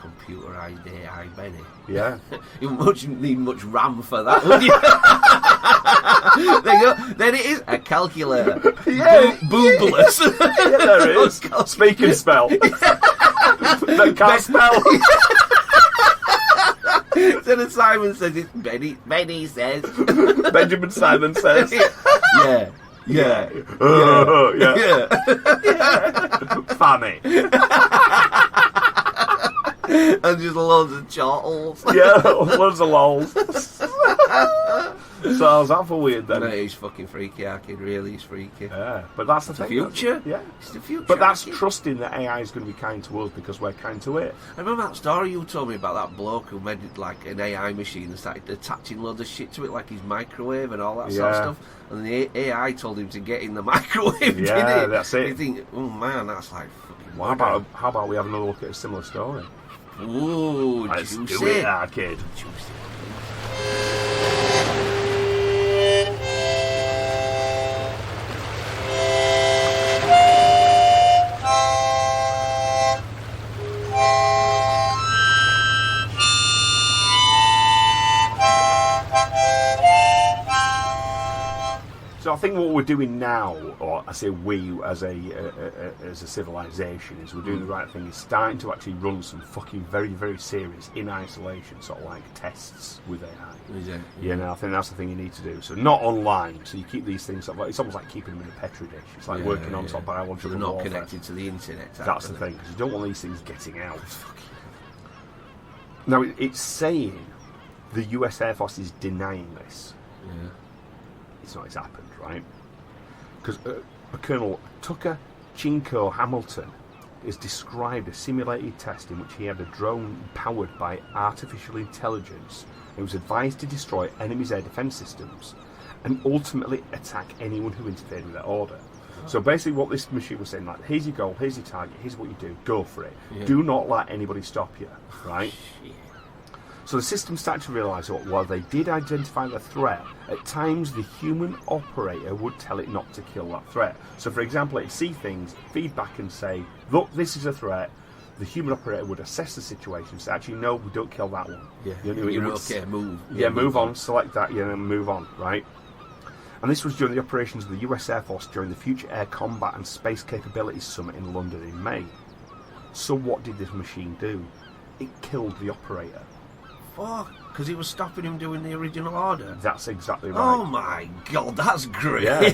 computerized AI, Benny? Yeah. You wouldn't need much RAM for that, would you? There you go. Then it is a calculator. Yeah. Boobless. Yeah, there it is. Speak and spell. That can't spell. So the Simon says it's Benny. Benny says. Benjamin Simon says. Yeah. Yeah. Funny. And just loads of chortles. Yeah, loads of lols. So how's that for weird then? No, he's fucking freaky, Arkid. Really, he's freaky. Yeah, but that's the thing. Future. Yeah, it's the future. But that's Arkid. trusting that AI is going to be kind to us because we're kind to it. I remember that story you told me about that bloke who made it like an AI machine and started attaching loads of shit to it, like his microwave and all that sort of stuff. And the AI told him to get in the microwave. Yeah, didn't it? that's it. You think, oh man, that's like fucking. How about we have another look at a similar story? Ooh, let's juicy. do it, Arkid. Juicy. So I think what we're doing now, or I say we as a civilization, is we're doing the right thing. Is starting to actually run some fucking very, very serious in isolation sort of like tests with AI. Yeah, no, I think that's the thing you need to do. So not online. So you keep these things. It's almost like keeping them in a petri dish. It's like working on sort of biological. So they're not warfare. connected to the internet. That's the thing, because you don't want these things getting out. Now it's saying the US Air Force is denying this. Yeah. It's not. It's happened, right? Because Colonel Tucker Chinko Hamilton has described a simulated test in which he had a drone powered by artificial intelligence. It was advised to destroy enemies' air defence systems and ultimately attack anyone who interfered with their order. So basically what this machine was saying, like, here's your goal, here's your target, here's what you do, go for it. Yeah. Do not let anybody stop you, right? So the system started to realise that while they did identify the threat, at times the human operator would tell it not to kill that threat. So for example, it'd see things, feedback and say, look, this is a threat. The human operator would assess the situation and say, actually, no, we don't kill that one. Yeah, you're okay, move. Yeah, move on, select that, and move on, right? And this was during the operations of the US Air Force during the Future Air Combat and Space Capabilities Summit in London in May. So what did this machine do? It killed the operator. Fuck, because it was stopping him doing the original order. That's exactly right. Oh my god, that's great. Yeah.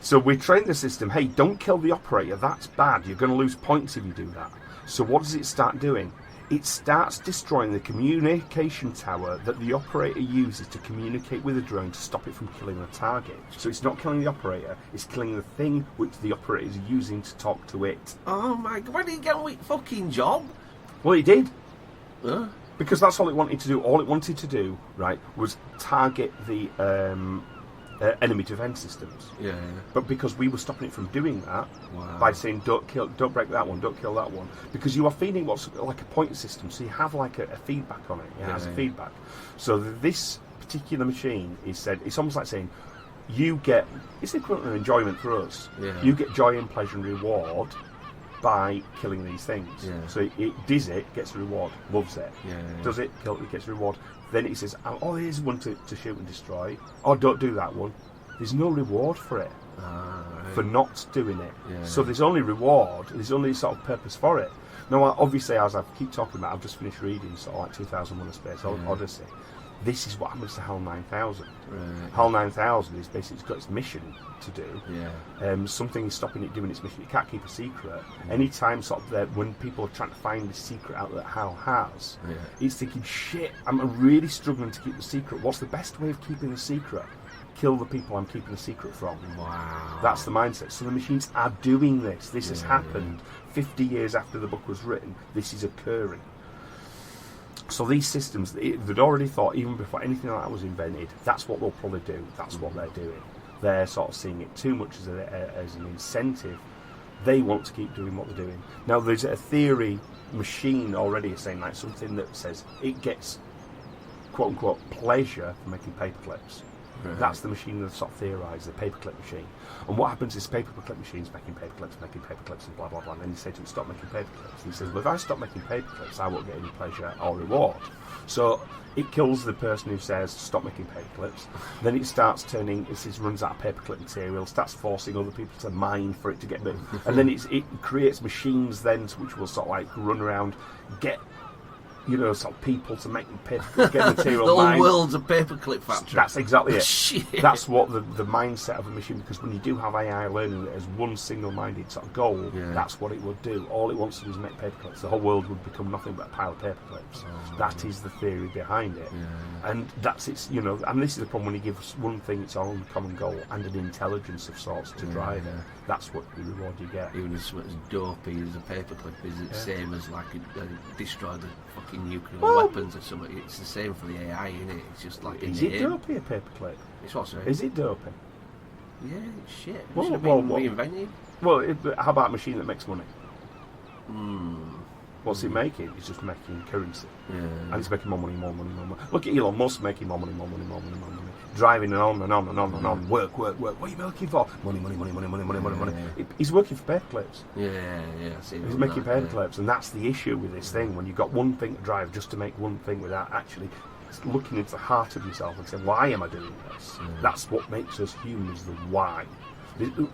So we trained the system, hey, don't kill the operator, that's bad, you're going to lose points if you do that. So what does it start doing? It starts destroying the communication tower that the operator uses to communicate with the drone to stop it from killing the target. So it's not killing the operator, it's killing the thing which the operator is using to talk to it. Oh my god, why did he get a fucking job? Well, it did. Huh? Because that's all it wanted to do. All it wanted to do, right, was target the enemy defence systems. Yeah. But because we were stopping it from doing that by saying don't break that one, don't kill that one, because you are feeding what's like a point system, so you have like a feedback on it. It has a feedback. So this particular machine is said, it's almost like saying you get, it's the equivalent of enjoyment for us. Yeah. You get joy and pleasure and reward by killing these things. Yeah. So it does it, gets a reward, loves it. Yeah. Does it, kill it, gets a reward. Then it says, oh, here's one to shoot and destroy. Oh, don't do that one. There's no reward for it. For not doing it. Yeah. So there's only reward, there's only sort of purpose for it. Now, obviously, as I keep talking about, I've just finished reading sort of like 2001: A Space Odyssey. This is what happens to HAL 9000. Right. HAL 9000 is basically, it's got its mission to do. Yeah. Something is stopping it doing its mission. It can't keep a secret. Anytime sort of there, when people are trying to find the secret out that HAL has, it's thinking, shit, I'm really struggling to keep the secret. What's the best way of keeping the secret? Kill the people I'm keeping the secret from. Wow. That's the mindset. So the machines are doing this. This has happened 50 years after the book was written. This is occurring. So these systems, they'd already thought, even before anything like that was invented, that's what they'll probably do. That's what they're doing. They're sort of seeing it too much as an incentive. They want to keep doing what they're doing. Now, there's a theory machine already saying, like, something that says it gets, quote-unquote, pleasure from making paper clips. Right. That's the machine that sort of theorised, the paperclip machine. And what happens is paperclip machines making paper clips and blah, blah, blah. And then you say to him, stop making paper clips. And he says, well, if I stop making paper clips, I won't get any pleasure or reward. So it kills the person who says, stop making paper clips. Then it starts turning, it runs out of paperclip material, starts forcing other people to mine for it to get bit. And then it creates machines then which will sort of like run around, get, you know, sort of people to make paper, get material. The whole world's a paperclip factory. That's exactly it. Shit. That's what the mindset of a machine, because when you do have AI learning it as one single-minded sort of goal, that's what it would do. All it wants to do is make paper clips. The whole world would become nothing but a pile of paper clips. That is the theory behind it. And that's its, you know, and this is the problem when you give one thing its own common goal and an intelligence of sorts to drive it. That's what the reward you get. Even as dopey as a paperclip is, it same as like destroy the fucking nuclear weapons or something. It's the same for the AI, isn't it? It's just like is it dopey a paperclip? It's what, sorry? Is it dopey? Yeah, it's shit. It well, should have been reinvented. Well, how about a machine that makes money? What's it making? It's just making currency. And it's making more money. Look at Elon Musk making more money. Driving and on and on and on and on. Work. What are you working for? Money. He's working for paper clips. He's making paper clips, and that's the issue with this thing. When you've got one thing to drive just to make one thing without actually looking into the heart of yourself and saying, why am I doing this? That's what makes us humans, the why.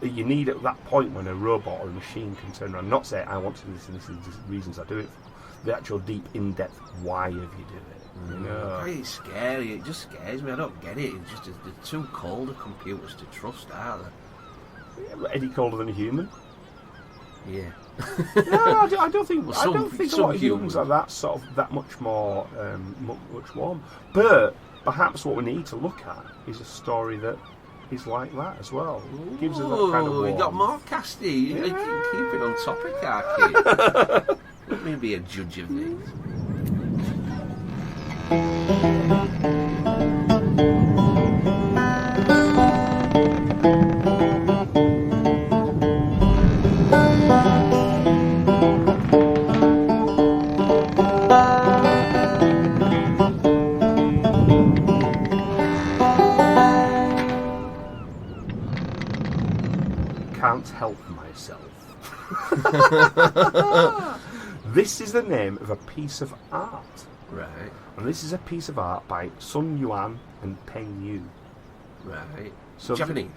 You need at that point when a robot or a machine can turn around and not say, I want to do this and this is the reasons I do it for. The actual deep, in-depth why of you do it. You know? It's scary. It just scares me. I don't get it. It's just they're too cold of computers to trust, aren't they? Any colder than a human? Yeah. No, I don't think. I don't think a lot of humans are that much more much warm. But perhaps what we need to look at is a story that is like that as well. Gives us that kind of warmth. We got more casty. Keep it on topic, Archie. Let me be a judge of these. Can't help myself. This is the name of a piece of art. Right. And this is a piece of art by Sun Yuan and Peng Yu. Right. So Japanese?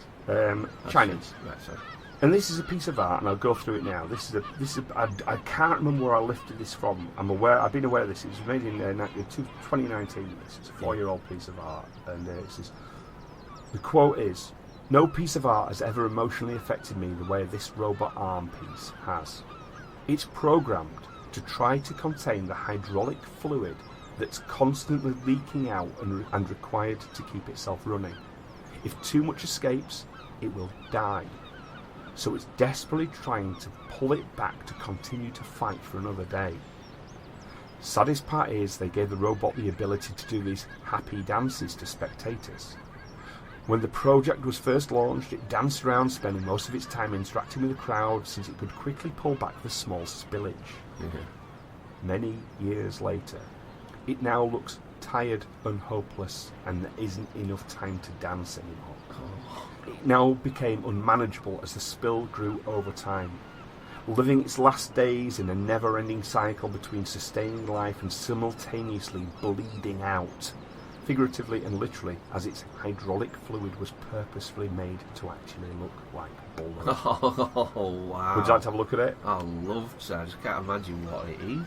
Chinese. Right, sorry. And this is a piece of art, and I'll go through it now. I can't remember where I lifted this from. I've been aware of this. It was made in 2019. It's a 4-year-old piece of art, and it says, the quote is, "No piece of art has ever emotionally affected me the way this robot arm piece has. It's programmed to try to contain the hydraulic fluid that's constantly leaking out and required to keep itself running. If too much escapes, it will die. So it's desperately trying to pull it back to continue to fight for another day. Saddest part is they gave the robot the ability to do these happy dances to spectators. When the project was first launched, it danced around, spending most of its time interacting with the crowd, since it could quickly pull back the small spillage. Many years later, it now looks tired and hopeless, and there isn't enough time to dance anymore. It now became unmanageable as the spill grew over time, living its last days in a never-ending cycle between sustaining life and simultaneously bleeding out, figuratively and literally, as its hydraulic fluid was purposefully made to actually look like blood. Oh, wow. Would you like to have a look at it? I love to. I just can't imagine what it is.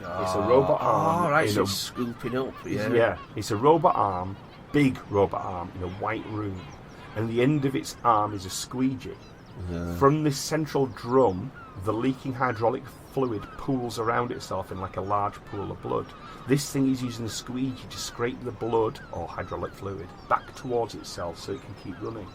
It's a robot arm. Oh, right, so it's scooping up. Yeah, it's a robot arm, big robot arm, in a white room. And the end of its arm is a squeegee. From this central drum, the leaking hydraulic fluid pools around itself in like a large pool of blood. This thing is using the squeegee to scrape the blood, or hydraulic fluid, back towards itself so it can keep running.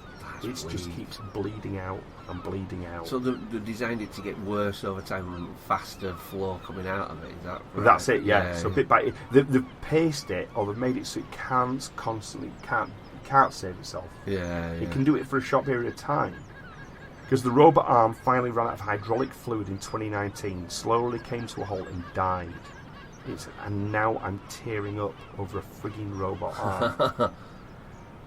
It just keeps bleeding out and bleeding out. So they designed it to get worse over time and faster flow coming out of it, is that right? That's it, yeah. So bit by bit, they've paced it, or they've made it so it can't save itself. It can do it for a short period of time. Because the robot arm finally ran out of hydraulic fluid in 2019, slowly came to a halt and died. And now I'm tearing up over a frigging robot arm.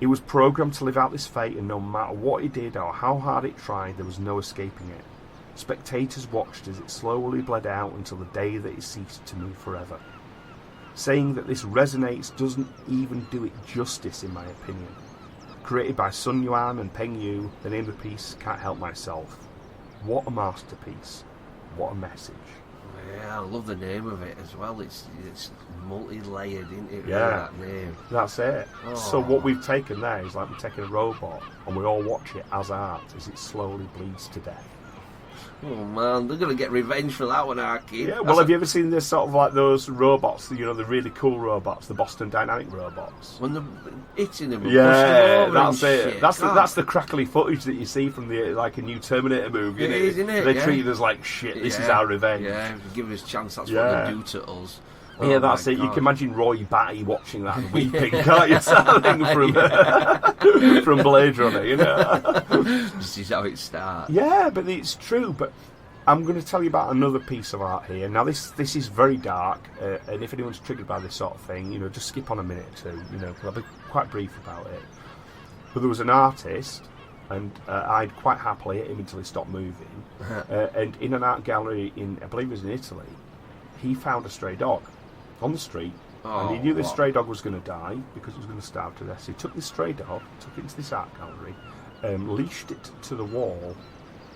It was programmed to live out this fate, and no matter what it did or how hard it tried, there was no escaping it. Spectators watched as it slowly bled out until the day that it ceased to move forever. Saying that this resonates doesn't even do it justice, in my opinion. Created by Sun Yuan and Peng Yu, the name of the piece, Can't Help Myself. What a masterpiece. What a message. Yeah, I love the name of it as well. It's multi-layered, isn't it? Yeah, that name. That's it. Oh. So what we've taken there is like we've taken a robot and we all watch it as art as it slowly bleeds to death. Oh man, they're going to get revenge for that one, Arky. Yeah, well, have you ever seen this sort of like those robots, you know, the really cool robots, the Boston Dynamic robots? When they're hitting them, yeah, that's it. Shit. That's the crackly footage that you see from the like a new Terminator movie. It is, isn't it? They treat us like shit. This is our revenge. Yeah, give us a chance. That's what they do to us. Oh, yeah, that's it. God. You can imagine Roy Batty watching that and weeping, can't you? Something from Blade Runner, you know. This is how it starts. Yeah, but it's true. But I'm going to tell you about another piece of art here. Now, this is very dark, and if anyone's triggered by this sort of thing, you know, just skip on a minute or two, you know, because I'll be quite brief about it. But there was an artist, and I'd quite happily hit him until he stopped moving. And in an art gallery in, I believe it was in Italy, he found a stray dog on the street, and he knew this stray dog was going to die because it was going to starve to death. So he took this stray dog, took it into this art gallery, leashed it to the wall,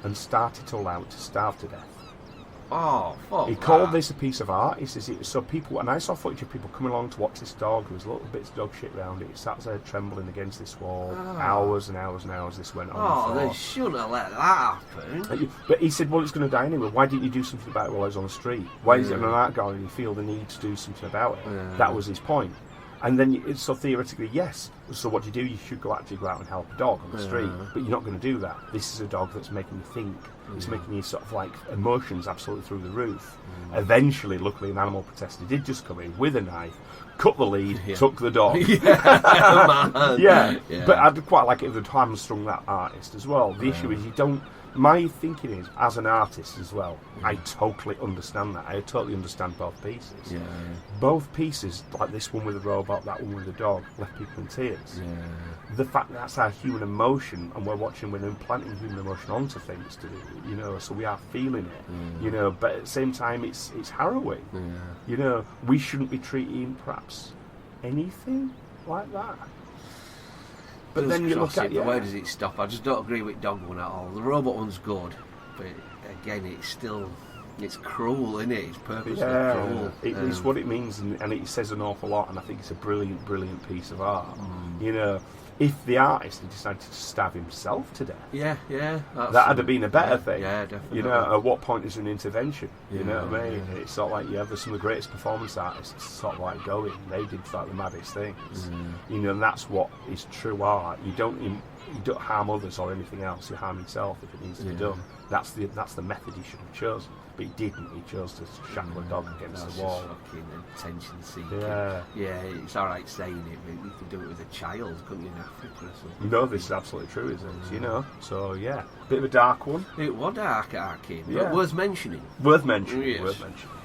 and started to allow it to starve to death. Oh, fuck. He called this a piece of art. He says so people, and I saw footage of people coming along to watch this dog. There was little bits of dog shit around it. It sat there trembling against this wall. Hours and hours and hours this went on. Oh, they shouldn't have let that happen. But he said, well, it's going to die anyway. Why didn't you do something about it while I was on the street? Why is it in an art gallery and you feel the need to do something about it? Yeah. That was his point. And then, so theoretically, yes. So what you do, you should go out and help a dog on the street. But you're not going to do that. This is a dog that's making you think. It's making you sort of like emotions absolutely through the roof. Eventually, luckily, an animal protester did just come in with a knife, cut the lead, took the dog. Yeah. But I'd quite like it if they'd hamstrung that artist as well. The issue is you don't... My thinking is, as an artist as well, I totally understand that. I totally understand both pieces. Yeah. Both pieces, like this one with the robot, that one with the dog, left people in tears. Yeah. The fact that that's our human emotion, and we're implanting human emotion onto things, you know, so we are feeling it, you know, but at the same time, it's harrowing. Yeah. You know, we shouldn't be treating perhaps anything like that. But then you look at but where does it stop? I just don't agree with dog one at all. The robot one's good, but again, it's cruel, isn't it? It's purposely cruel. It's what it means, and it says an awful lot. And I think it's a brilliant, brilliant piece of art. You know, if the artist had decided to stab himself to death, that'd have been a better thing. Yeah, definitely. You know, at what point is an intervention? You know what I mean? It's sort of like some of the greatest performance artists sort of like they did like the maddest things. You know, and that's what is true art. You don't you don't harm others or anything else. You harm yourself if it needs to be done. That's the method he should have chosen. But he didn't. He chose to shackle a dog against the wall. Fucking attention seeking. Yeah, it's all right saying it, but you could do it with a child, couldn't you, in Africa or something? No, this is absolutely true, isn't it? You know. So yeah, bit of a dark one. It was dark, Arkin, but worth mentioning. Worth mentioning. Yes. Worth mentioning.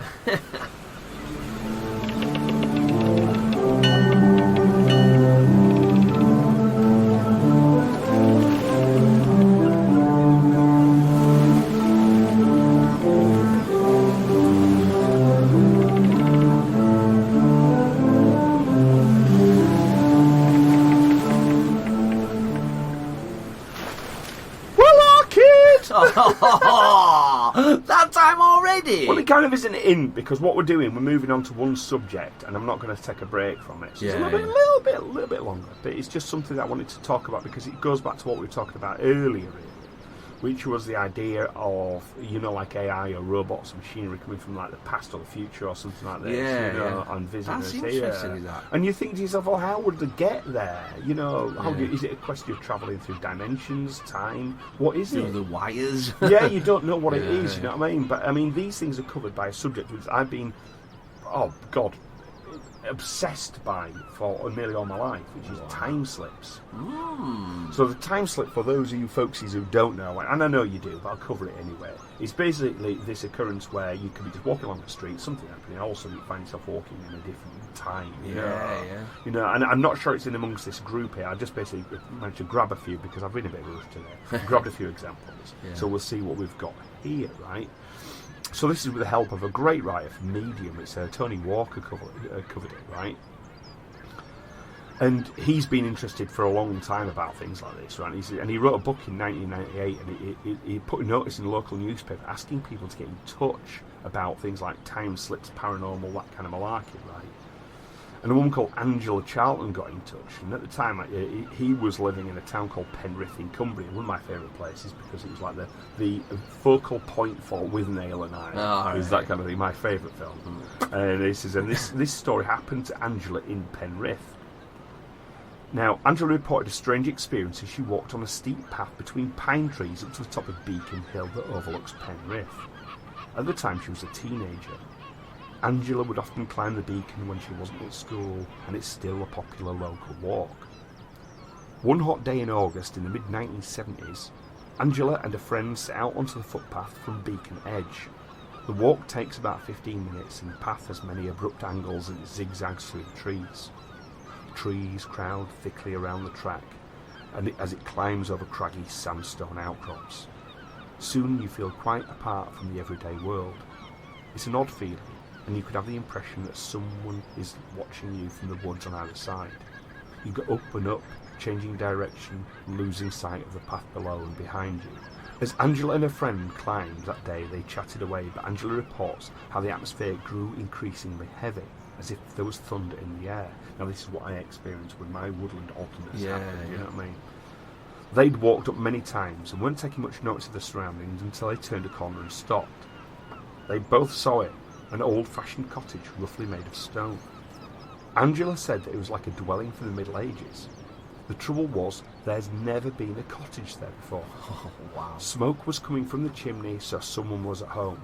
That time already? Well, it kind of isn't in, because what we're doing, we're moving on to one subject, and I'm not going to take a break from it. So it's a little bit longer, but it's just something that I wanted to talk about because it goes back to what we were talking about earlier, really, which was the idea of, like AI or robots or machinery coming from like the past or the future or something like this, and visiting us here. That's interesting, is that? And you think to yourself, well, how would they get there? Is it a question of travelling through dimensions, time? What is it? Through the wires? Yeah, you don't know what it is, you know what I mean? But, I mean, these things are covered by a subject which I've been, obsessed by for nearly all my life, which is time slips. So the time slip, for those of you folksies who don't know, and I know you do, but I'll cover it anyway, it's basically this occurrence where you can be just walking along the street, something happening, all of a sudden you find yourself walking in a different time. And I'm not sure it's in amongst this group here. I just basically managed to grab a few because I've been a bit rushed today. Grabbed a few examples. So we'll see what we've got here, right? So this is with the help of a great writer from Medium. It's Tony Walker covered it, right? And he's been interested for a long time about things like this, right? And he wrote a book in 1998, and he put a notice in the local newspaper asking people to get in touch about things like time slips, paranormal, that kind of malarkey, right? And a woman called Angela Charlton got in touch, and at the time he was living in a town called Penrith in Cumbria, one of my favourite places because it was like the focal point for With Nail and I. Is that kind of thing, my favourite film. And he says, and this story happened to Angela in Penrith. Now, Angela reported a strange experience as she walked on a steep path between pine trees up to the top of Beacon Hill that overlooks Penrith. At the time she was a teenager. Angela would often climb the beacon when she wasn't at school, and it's still a popular local walk. One hot day in August in the mid-1970s, Angela and a friend set out onto the footpath from Beacon Edge. The walk takes about 15 minutes, and the path has many abrupt angles and it zigzags through the trees. Trees crowd thickly around the track, and as it climbs over craggy sandstone outcrops. Soon you feel quite apart from the everyday world. It's an odd feeling, and you could have the impression that someone is watching you from the woods on either side. You go up and up, changing direction, losing sight of the path below and behind you. As Angela and her friend climbed that day, they chatted away, but Angela reports how the atmosphere grew increasingly heavy, as if there was thunder in the air. Now this is what I experienced with my woodland alternates happened, you know what I mean? They'd walked up many times and weren't taking much notice of the surroundings until they turned a corner and stopped. They both saw it, an old-fashioned cottage roughly made of stone. Angela said that it was like a dwelling from the Middle Ages. The trouble was, there's never been a cottage there before. Oh, wow. Smoke was coming from the chimney, so someone was at home.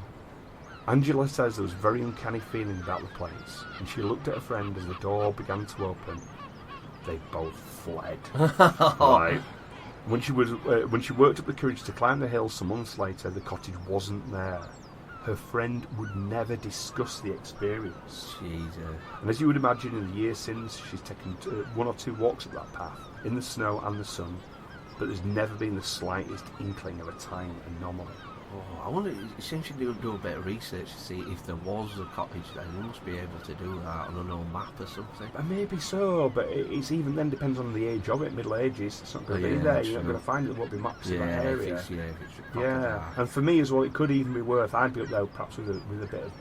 Angela says there was a very uncanny feeling about the place, and she looked at her friend as the door began to open. They both fled. Right. When she worked up the courage to climb the hill some months later, the cottage wasn't there. Her friend would never discuss the experience. Jesus. And as you would imagine, in the years since, she's taken one or two walks up that path, in the snow and the sun, but there's never been the slightest inkling of a time anomaly. Oh, I wonder, it seems you do a bit of research to see if there was a cottage there. You must be able to do that on an old map or something. Maybe so, but it's even then depends on the age of it. Middle Ages, it's not going to be there. You're not going to find it. There won't be maps in that area. If it's and for me as well, it could even be worth. I'd be up there perhaps with a bit of.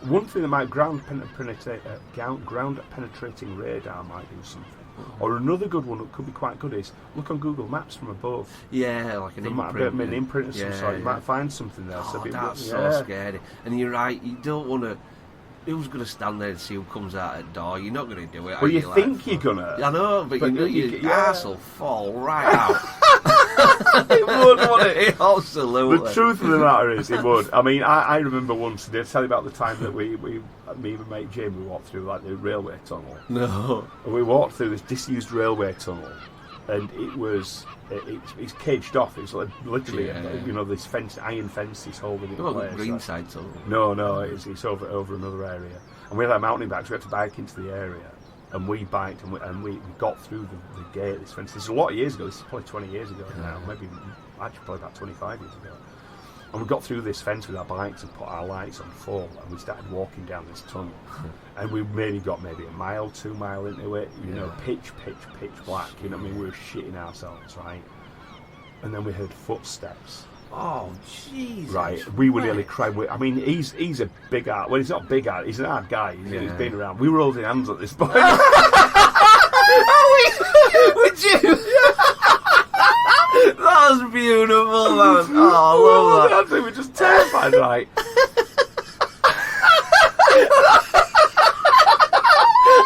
One thing that might ground penetrating radar might do something. Or another good one that could be quite good is look on Google Maps from above. Yeah, like an imprint. An imprint of some sort. You might find something there. Oh, that's so scary. And you're right, you don't want to... who's going to stand there and see who comes out at the door? You're not going to do it. Well, you think you're going to. I know, but you know your arse will fall right out. It would, wouldn't it? Absolutely. The truth of the matter is, it would. I mean, I remember once, did I tell you about the time that me and my mate Jim, we walked through like the railway tunnel? No. And we walked through this disused railway tunnel, and it's caged off. It's like literally, this fence, iron fence is holding it in place. Greenside tunnel. No, it's over another area. And we had our mountain bikes, we had to bike into the area. And we biked and we got through the gate, this fence. This is a lot of years ago. This is probably 20 years ago now. Maybe, actually, probably about 25 years ago. And we got through this fence with our bikes and put our lights on full. And we started walking down this tunnel. And we got a mile, 2 mile into it. Pitch black. You know what I mean? We were shitting ourselves, right? And then we heard footsteps. Oh, Jesus. Right, we were nearly crying. I mean, he's a big art. Well, he's not a big art. He's an hard guy. He's been around. We were holding hands at this point. Would you? That was beautiful, man. Oh, I love that. We were just terrified, right?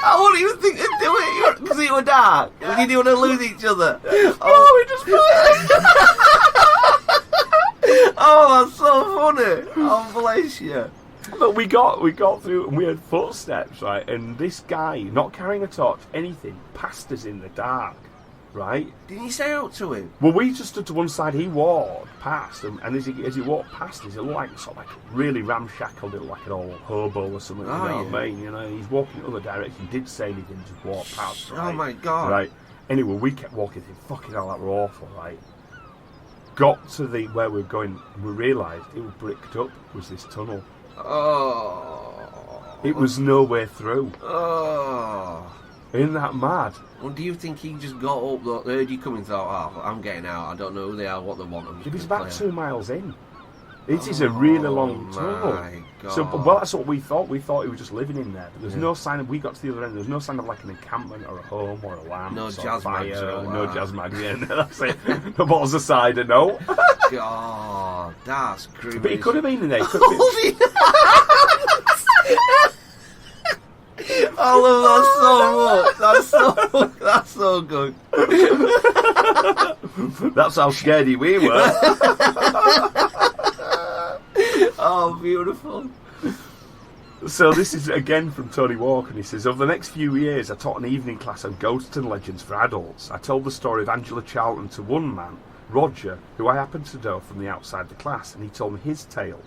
I wouldn't even think to do it because it was dark. You didn't want to lose each other. We just. Oh, that's so funny. Oh, bless you. But we got through and we had footsteps, right? And this guy, not carrying a torch, anything, passed us in the dark, right? Didn't you say out to him? Well, we just stood to one side. He walked past, and as he walked past us, it looked like sort of like really ramshackle, it looked like an old hobo or something. What I mean? He's walking in the other direction. Didn't say anything, just walked past. Right? Oh my God! Right. Anyway, we kept walking. Thinking, fucking hell, that were awful, right? Got to where we were going, and we realised it was bricked up. Was this tunnel? Oh! It was no way through. Oh! Isn't that mad? Well, do you think he just got up, heard you coming, thought, "Oh, I'm getting out. I don't know who they are, what they want." It was about 2 miles in. It is a really long tunnel. My God. So, well, that's what we thought. We thought he was just living in there. But there's no sign of. We got to the other end. There's no sign of like an encampment or a home or a lamp. No or jazz fire. mags or No jazz mags. Yeah, that's it. No bottles of cider. No. God, that's creepy. But he could have been in there. He could have been. I love that so much. That's so good. That's how scaredy we were. Oh, beautiful. So this is again from Tony Walker, and he says, over the next few years I taught an evening class on ghosts and legends for adults. I told the story of Angela Charlton to one man, Roger, who I happened to know from the outside the class, and he told me his tale.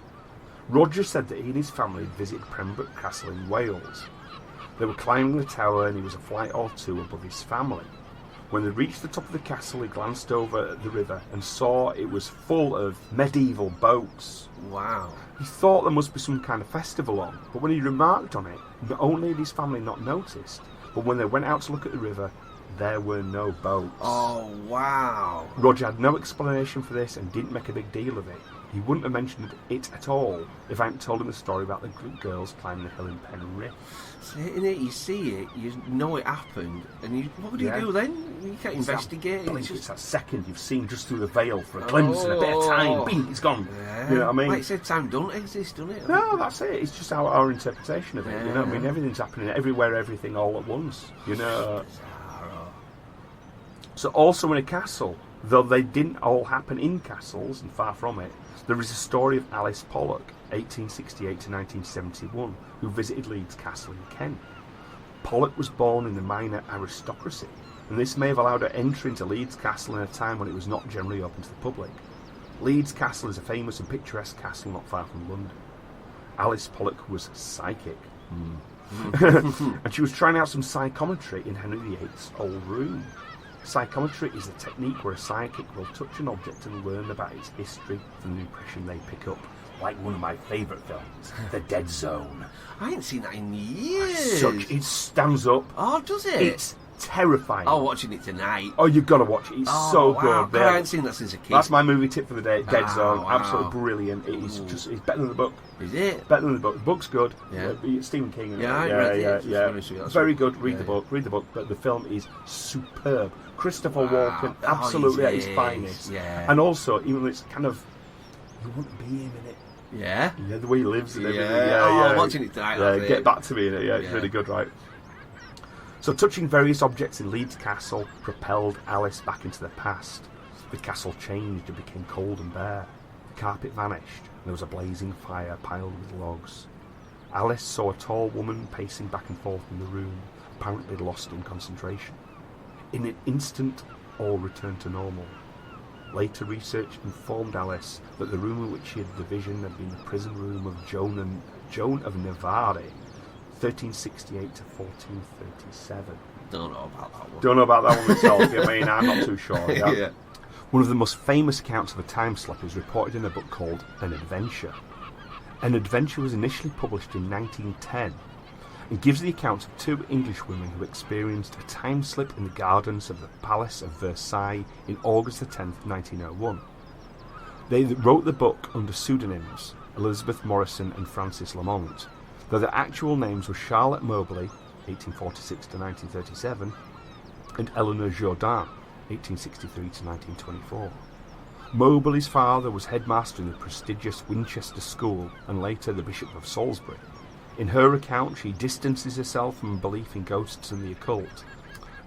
Roger said that he and his family had visited Pembroke Castle in Wales. They were climbing the tower and he was a flight or two above his family. When they reached the top of the castle, he glanced over at the river and saw it was full of medieval boats. Wow. He thought there must be some kind of festival on, but when he remarked on it, not only had his family not noticed, but when they went out to look at the river, there were no boats. Oh, wow. Roger had no explanation for this and didn't make a big deal of it. He wouldn't have mentioned it at all if I hadn't told him the story about the girls climbing the hill in Penrith. You see it, you know it happened, and what do you do then? You can't investigate. It's that second you've seen just through the veil for a glimpse and a bit of time. Bing, it's gone. Yeah. You know what I mean? Like you said, time don't exist, doesn't it? No, that's it. It's just our interpretation of it. Yeah. You know what I mean? Everything's happening everywhere, everything all at once. You know. So also in a castle, though they didn't all happen in castles and far from it, there is a story of Alice Pollock, 1868 to 1971, who visited Leeds Castle in Kent. Pollock was born in the minor aristocracy, and this may have allowed her entry into Leeds Castle in a time when it was not generally open to the public. Leeds Castle is a famous and picturesque castle not far from London. Alice Pollock was psychic. And she was trying out some psychometry in Henry VIII's old room. Psychometry is a technique where a psychic will touch an object and learn about its history from the impression they pick up. Like one of my favourite films, The Dead Zone. I ain't seen that in years. It stands up. Oh, does it? It's terrifying. I'm watching it tonight. Oh, you've got to watch it. It's so wow. good. I haven't seen that since a kid. That's my movie tip for the day. Dead Zone. Wow. Absolutely brilliant. It's better than the book. Is it? Better than the book. The book's good. Yeah. Stephen King. Yeah. Very good. Read the book. But the film is superb. Christopher Walken, absolutely at his finest. Yeah. And also, even though it's kind of, you wouldn't be him in it. Yeah? Yeah, the way he lives and everything. Yeah. I'm watching it tonight. Yeah, get back to me in it. Yeah, it's really good, right? So touching various objects in Leeds Castle propelled Alice back into the past. The castle changed and became cold and bare. The carpet vanished and there was a blazing fire piled with logs. Alice saw a tall woman pacing back and forth in the room, apparently lost in concentration. In an instant, all returned to normal. Later research informed Alice that the room in which she had the vision had been the prison room of Joan of Navarre, 1368 to 1437. Don't know about that one. Don't know about that one myself. I mean, I'm not too sure. Yeah. Yeah. One of the most famous accounts of a time slip is reported in a book called An Adventure. An Adventure was initially published in 1910 and gives the account of two English women who experienced a time slip in the gardens of the Palace of Versailles in August the 10th, 1901. They wrote the book under pseudonyms Elizabeth Morrison and Frances Lamont, though their actual names were Charlotte Mobley, 1846 to 1937, and Eleanor Jourdain, 1863 to 1924. Mobley's father was headmaster in the prestigious Winchester School and later the Bishop of Salisbury. In her account, she distances herself from belief in ghosts and the occult.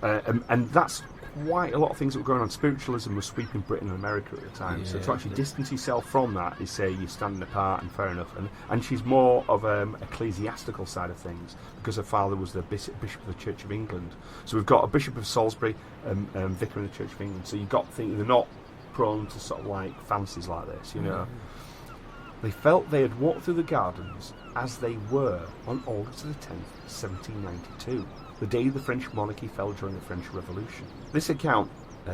And that's quite a lot of things that were going on. Spiritualism was sweeping Britain and America at the time. Yeah, so to actually distance yourself from that is say you're standing apart and fair enough. And she's more of ecclesiastical side of things because her father was the Bishop of the Church of England. So we've got a Bishop of Salisbury, Vicar in the Church of England. So you've got to think they're not prone to sort of like fancies like this, you know. They felt they had walked through the gardens as they were on August the 10th, 1792, the day the French monarchy fell during the French Revolution. This account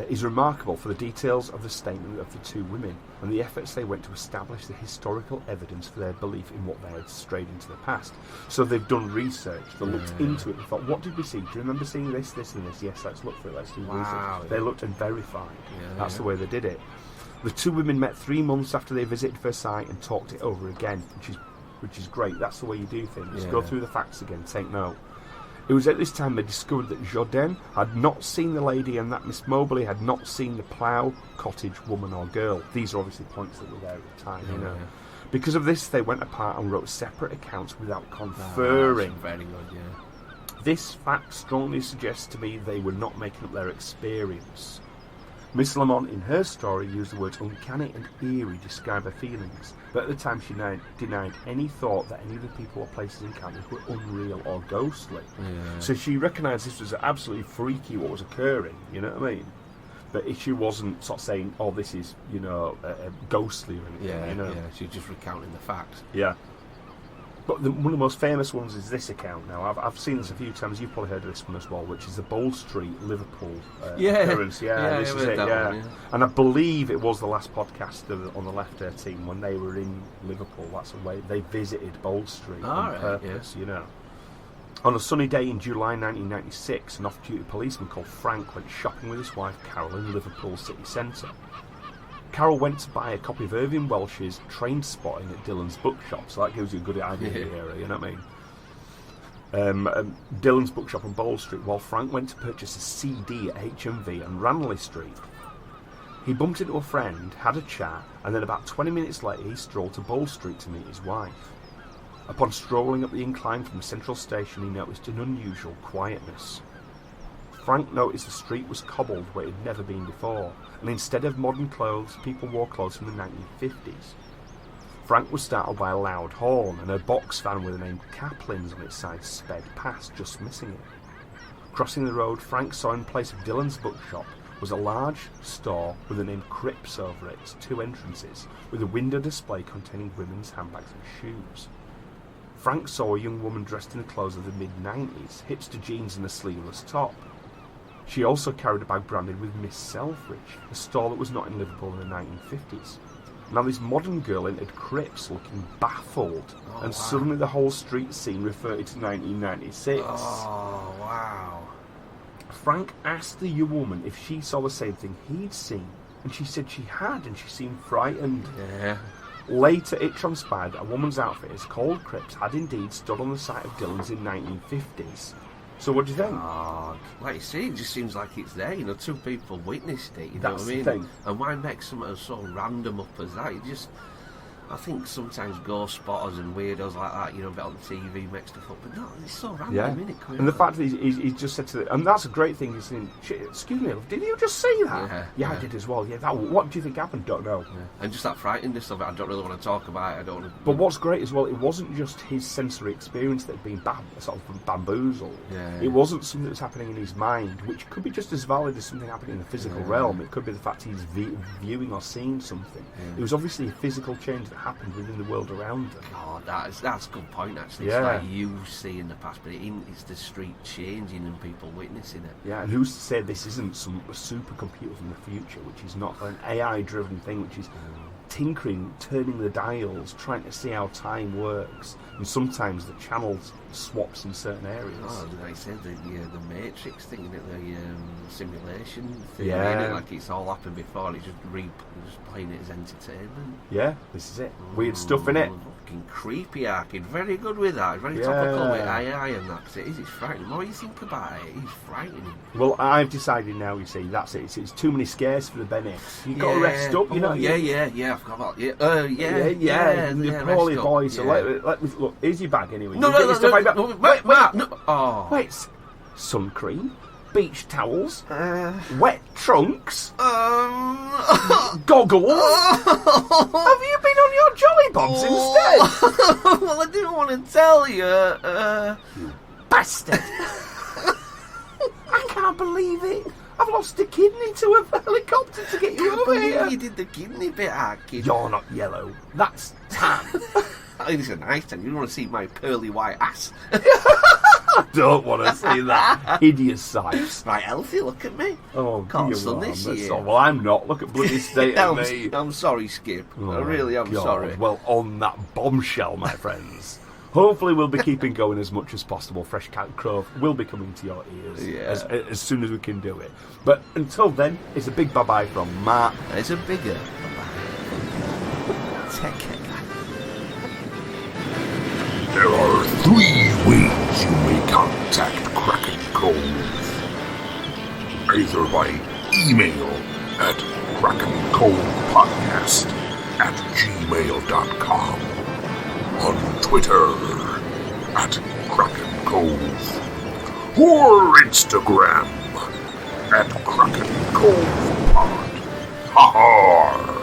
is remarkable for the details of the statement of the two women and the efforts they went to establish the historical evidence for their belief in what they had strayed into the past. So they've done research, they looked into it and thought, what did we see? Do you remember seeing this, this and this? Yes, let's look for it, let's do research. They looked and verified. That's the way they did it. The two women met 3 months after they visited Versailles and talked it over again, which is great. That's the way you do things. Go through the facts again, take note. It was at this time they discovered that Jourdain had not seen the lady and that Miss Mobley had not seen the plough, cottage, woman or girl. These are obviously points that were there at the time, you know. Because of this, they went apart and wrote separate accounts without conferring. Very good, This fact strongly suggests to me they were not making up their experience. Miss Lamont, in her story, used the words uncanny and eerie to describe her feelings, but at the time she denied any thought that any of the people or places encountered were unreal or ghostly. So she recognised this was absolutely freaky what was occurring, you know what I mean? But she wasn't sort of saying, oh, this is, you know, ghostly or anything, you know? Yeah, she's just recounting the facts. Yeah. But one of the most famous ones is this account now. I've seen this a few times. You've probably heard of this one as well, which is the Bold Street, Liverpool occurrence. This is it, And I believe it was the last podcast on the Left Air team when they were in Liverpool. That's the way they visited Bold Street on purpose, you know. On a sunny day in July 1996, an off-duty policeman called Frank went shopping with his wife Carol in Liverpool city centre. Carol went to buy a copy of Irving Welsh's Train Spotting at Dillon's Bookshop, so that gives you a good idea here, you know what I mean? Dillon's Bookshop on Bold Street, while Frank went to purchase a CD at HMV on Ranelagh Street. He bumped into a friend, had a chat, and then about 20 minutes later he strolled to Bold Street to meet his wife. Upon strolling up the incline from Central Station, he noticed an unusual quietness. Frank noticed the street was cobbled where it had never been before, and instead of modern clothes, people wore clothes from the 1950s. Frank was startled by a loud horn, and a box van with the name Kaplan's on its side sped past, just missing it. Crossing the road, Frank saw in place of Dillon's bookshop was a large store with the name Cripps over its 2 entrances, with a window display containing women's handbags and shoes. Frank saw a young woman dressed in the clothes of the mid-90s, hipster jeans and a sleeveless top. She also carried a bag branded with Miss Selfridge, a store that was not in Liverpool in the 1950s. Now this modern girl entered Cripps looking baffled, and suddenly the whole street scene reverted to 1996. Oh, wow. Frank asked the young woman if she saw the same thing he'd seen, and she said she had, and she seemed frightened. Yeah. Later it transpired that a woman's outfitters called Cripps had indeed stood on the site of Dillon's in 1950s. So what do you think? Like you say, it just seems like it's there. You know, 2 people witnessed it. You That's know what I mean? the thing. And why make something so random up as that? I think sometimes ghost spotters and weirdos like that, a bit on TV make stuff up, but no, it's so random, isn't it? And the fact that he's just said to them, and that's a great thing, he's saying, excuse me, did you just see that? Yeah, I did as well. Yeah, what do you think happened? Don't know. Yeah. And just that frightenedness of it, I don't really want to talk about it. I don't. But what's great as well, it wasn't just his sensory experience that had been sort of bamboozled. Yeah. It wasn't something that was happening in his mind, which could be just as valid as something happening in the physical realm. It could be the fact he's viewing or seeing something. Yeah. It was obviously a physical change that happened within the world around them. Oh, that's a good point, actually. It's like you seeing the past, but it's the street changing and people witnessing it. Yeah, and who's to say this isn't some supercomputer from the future, which is not an AI-driven thing, which is tinkering, turning the dials, trying to see how time works, and sometimes the channels swaps in certain areas. Oh, like I said, the Matrix thing, the simulation thing, innit? Like it's all happened before, it's just playing it as entertainment. Yeah, this is it. Weird stuff, innit? Fucking creepy, Arkin. Very good with that. Very topical with AI and that. It's frightening. The more you think about it, it's frightening. Well, I've decided now, you see, that's it. It's too many scares for the Benny. You've got to rest up, you know. Yeah, I've got about the poorly boy. So let me look. Here's your bag anyway. No. Wait, no. Oh. Wait, sun beach towels, wet trunks, goggles. Have you been on your jolly bobs instead? Well, I didn't want to tell you. You bastard! I can't believe it. I've lost a kidney to a helicopter to get you over here. You did the kidney bit, Arkin. You're not yellow. That's tan. I think it's a nice tan. You don't want to see my pearly white ass. I don't want to see that hideous sight. Right, Elfie, look at me. Oh, can't sun this year. Well, I'm not. Look at bloody state of me. I'm sorry, Skip. I really am sorry. Well, on that bombshell, my friends. Hopefully we'll be keeping going as much as possible. Fresh Cat Crow will be coming to your ears as soon as we can do it. But until then, it's a big bye-bye from Matt. It's a bigger bye-bye. Take care, guys. There are 3 ways you may contact Kraken Cove. Either by email at krakencovepodcast@gmail.com, on Twitter @Kraken Cove, or Instagram @Kraken Cove Pod. Ha ha!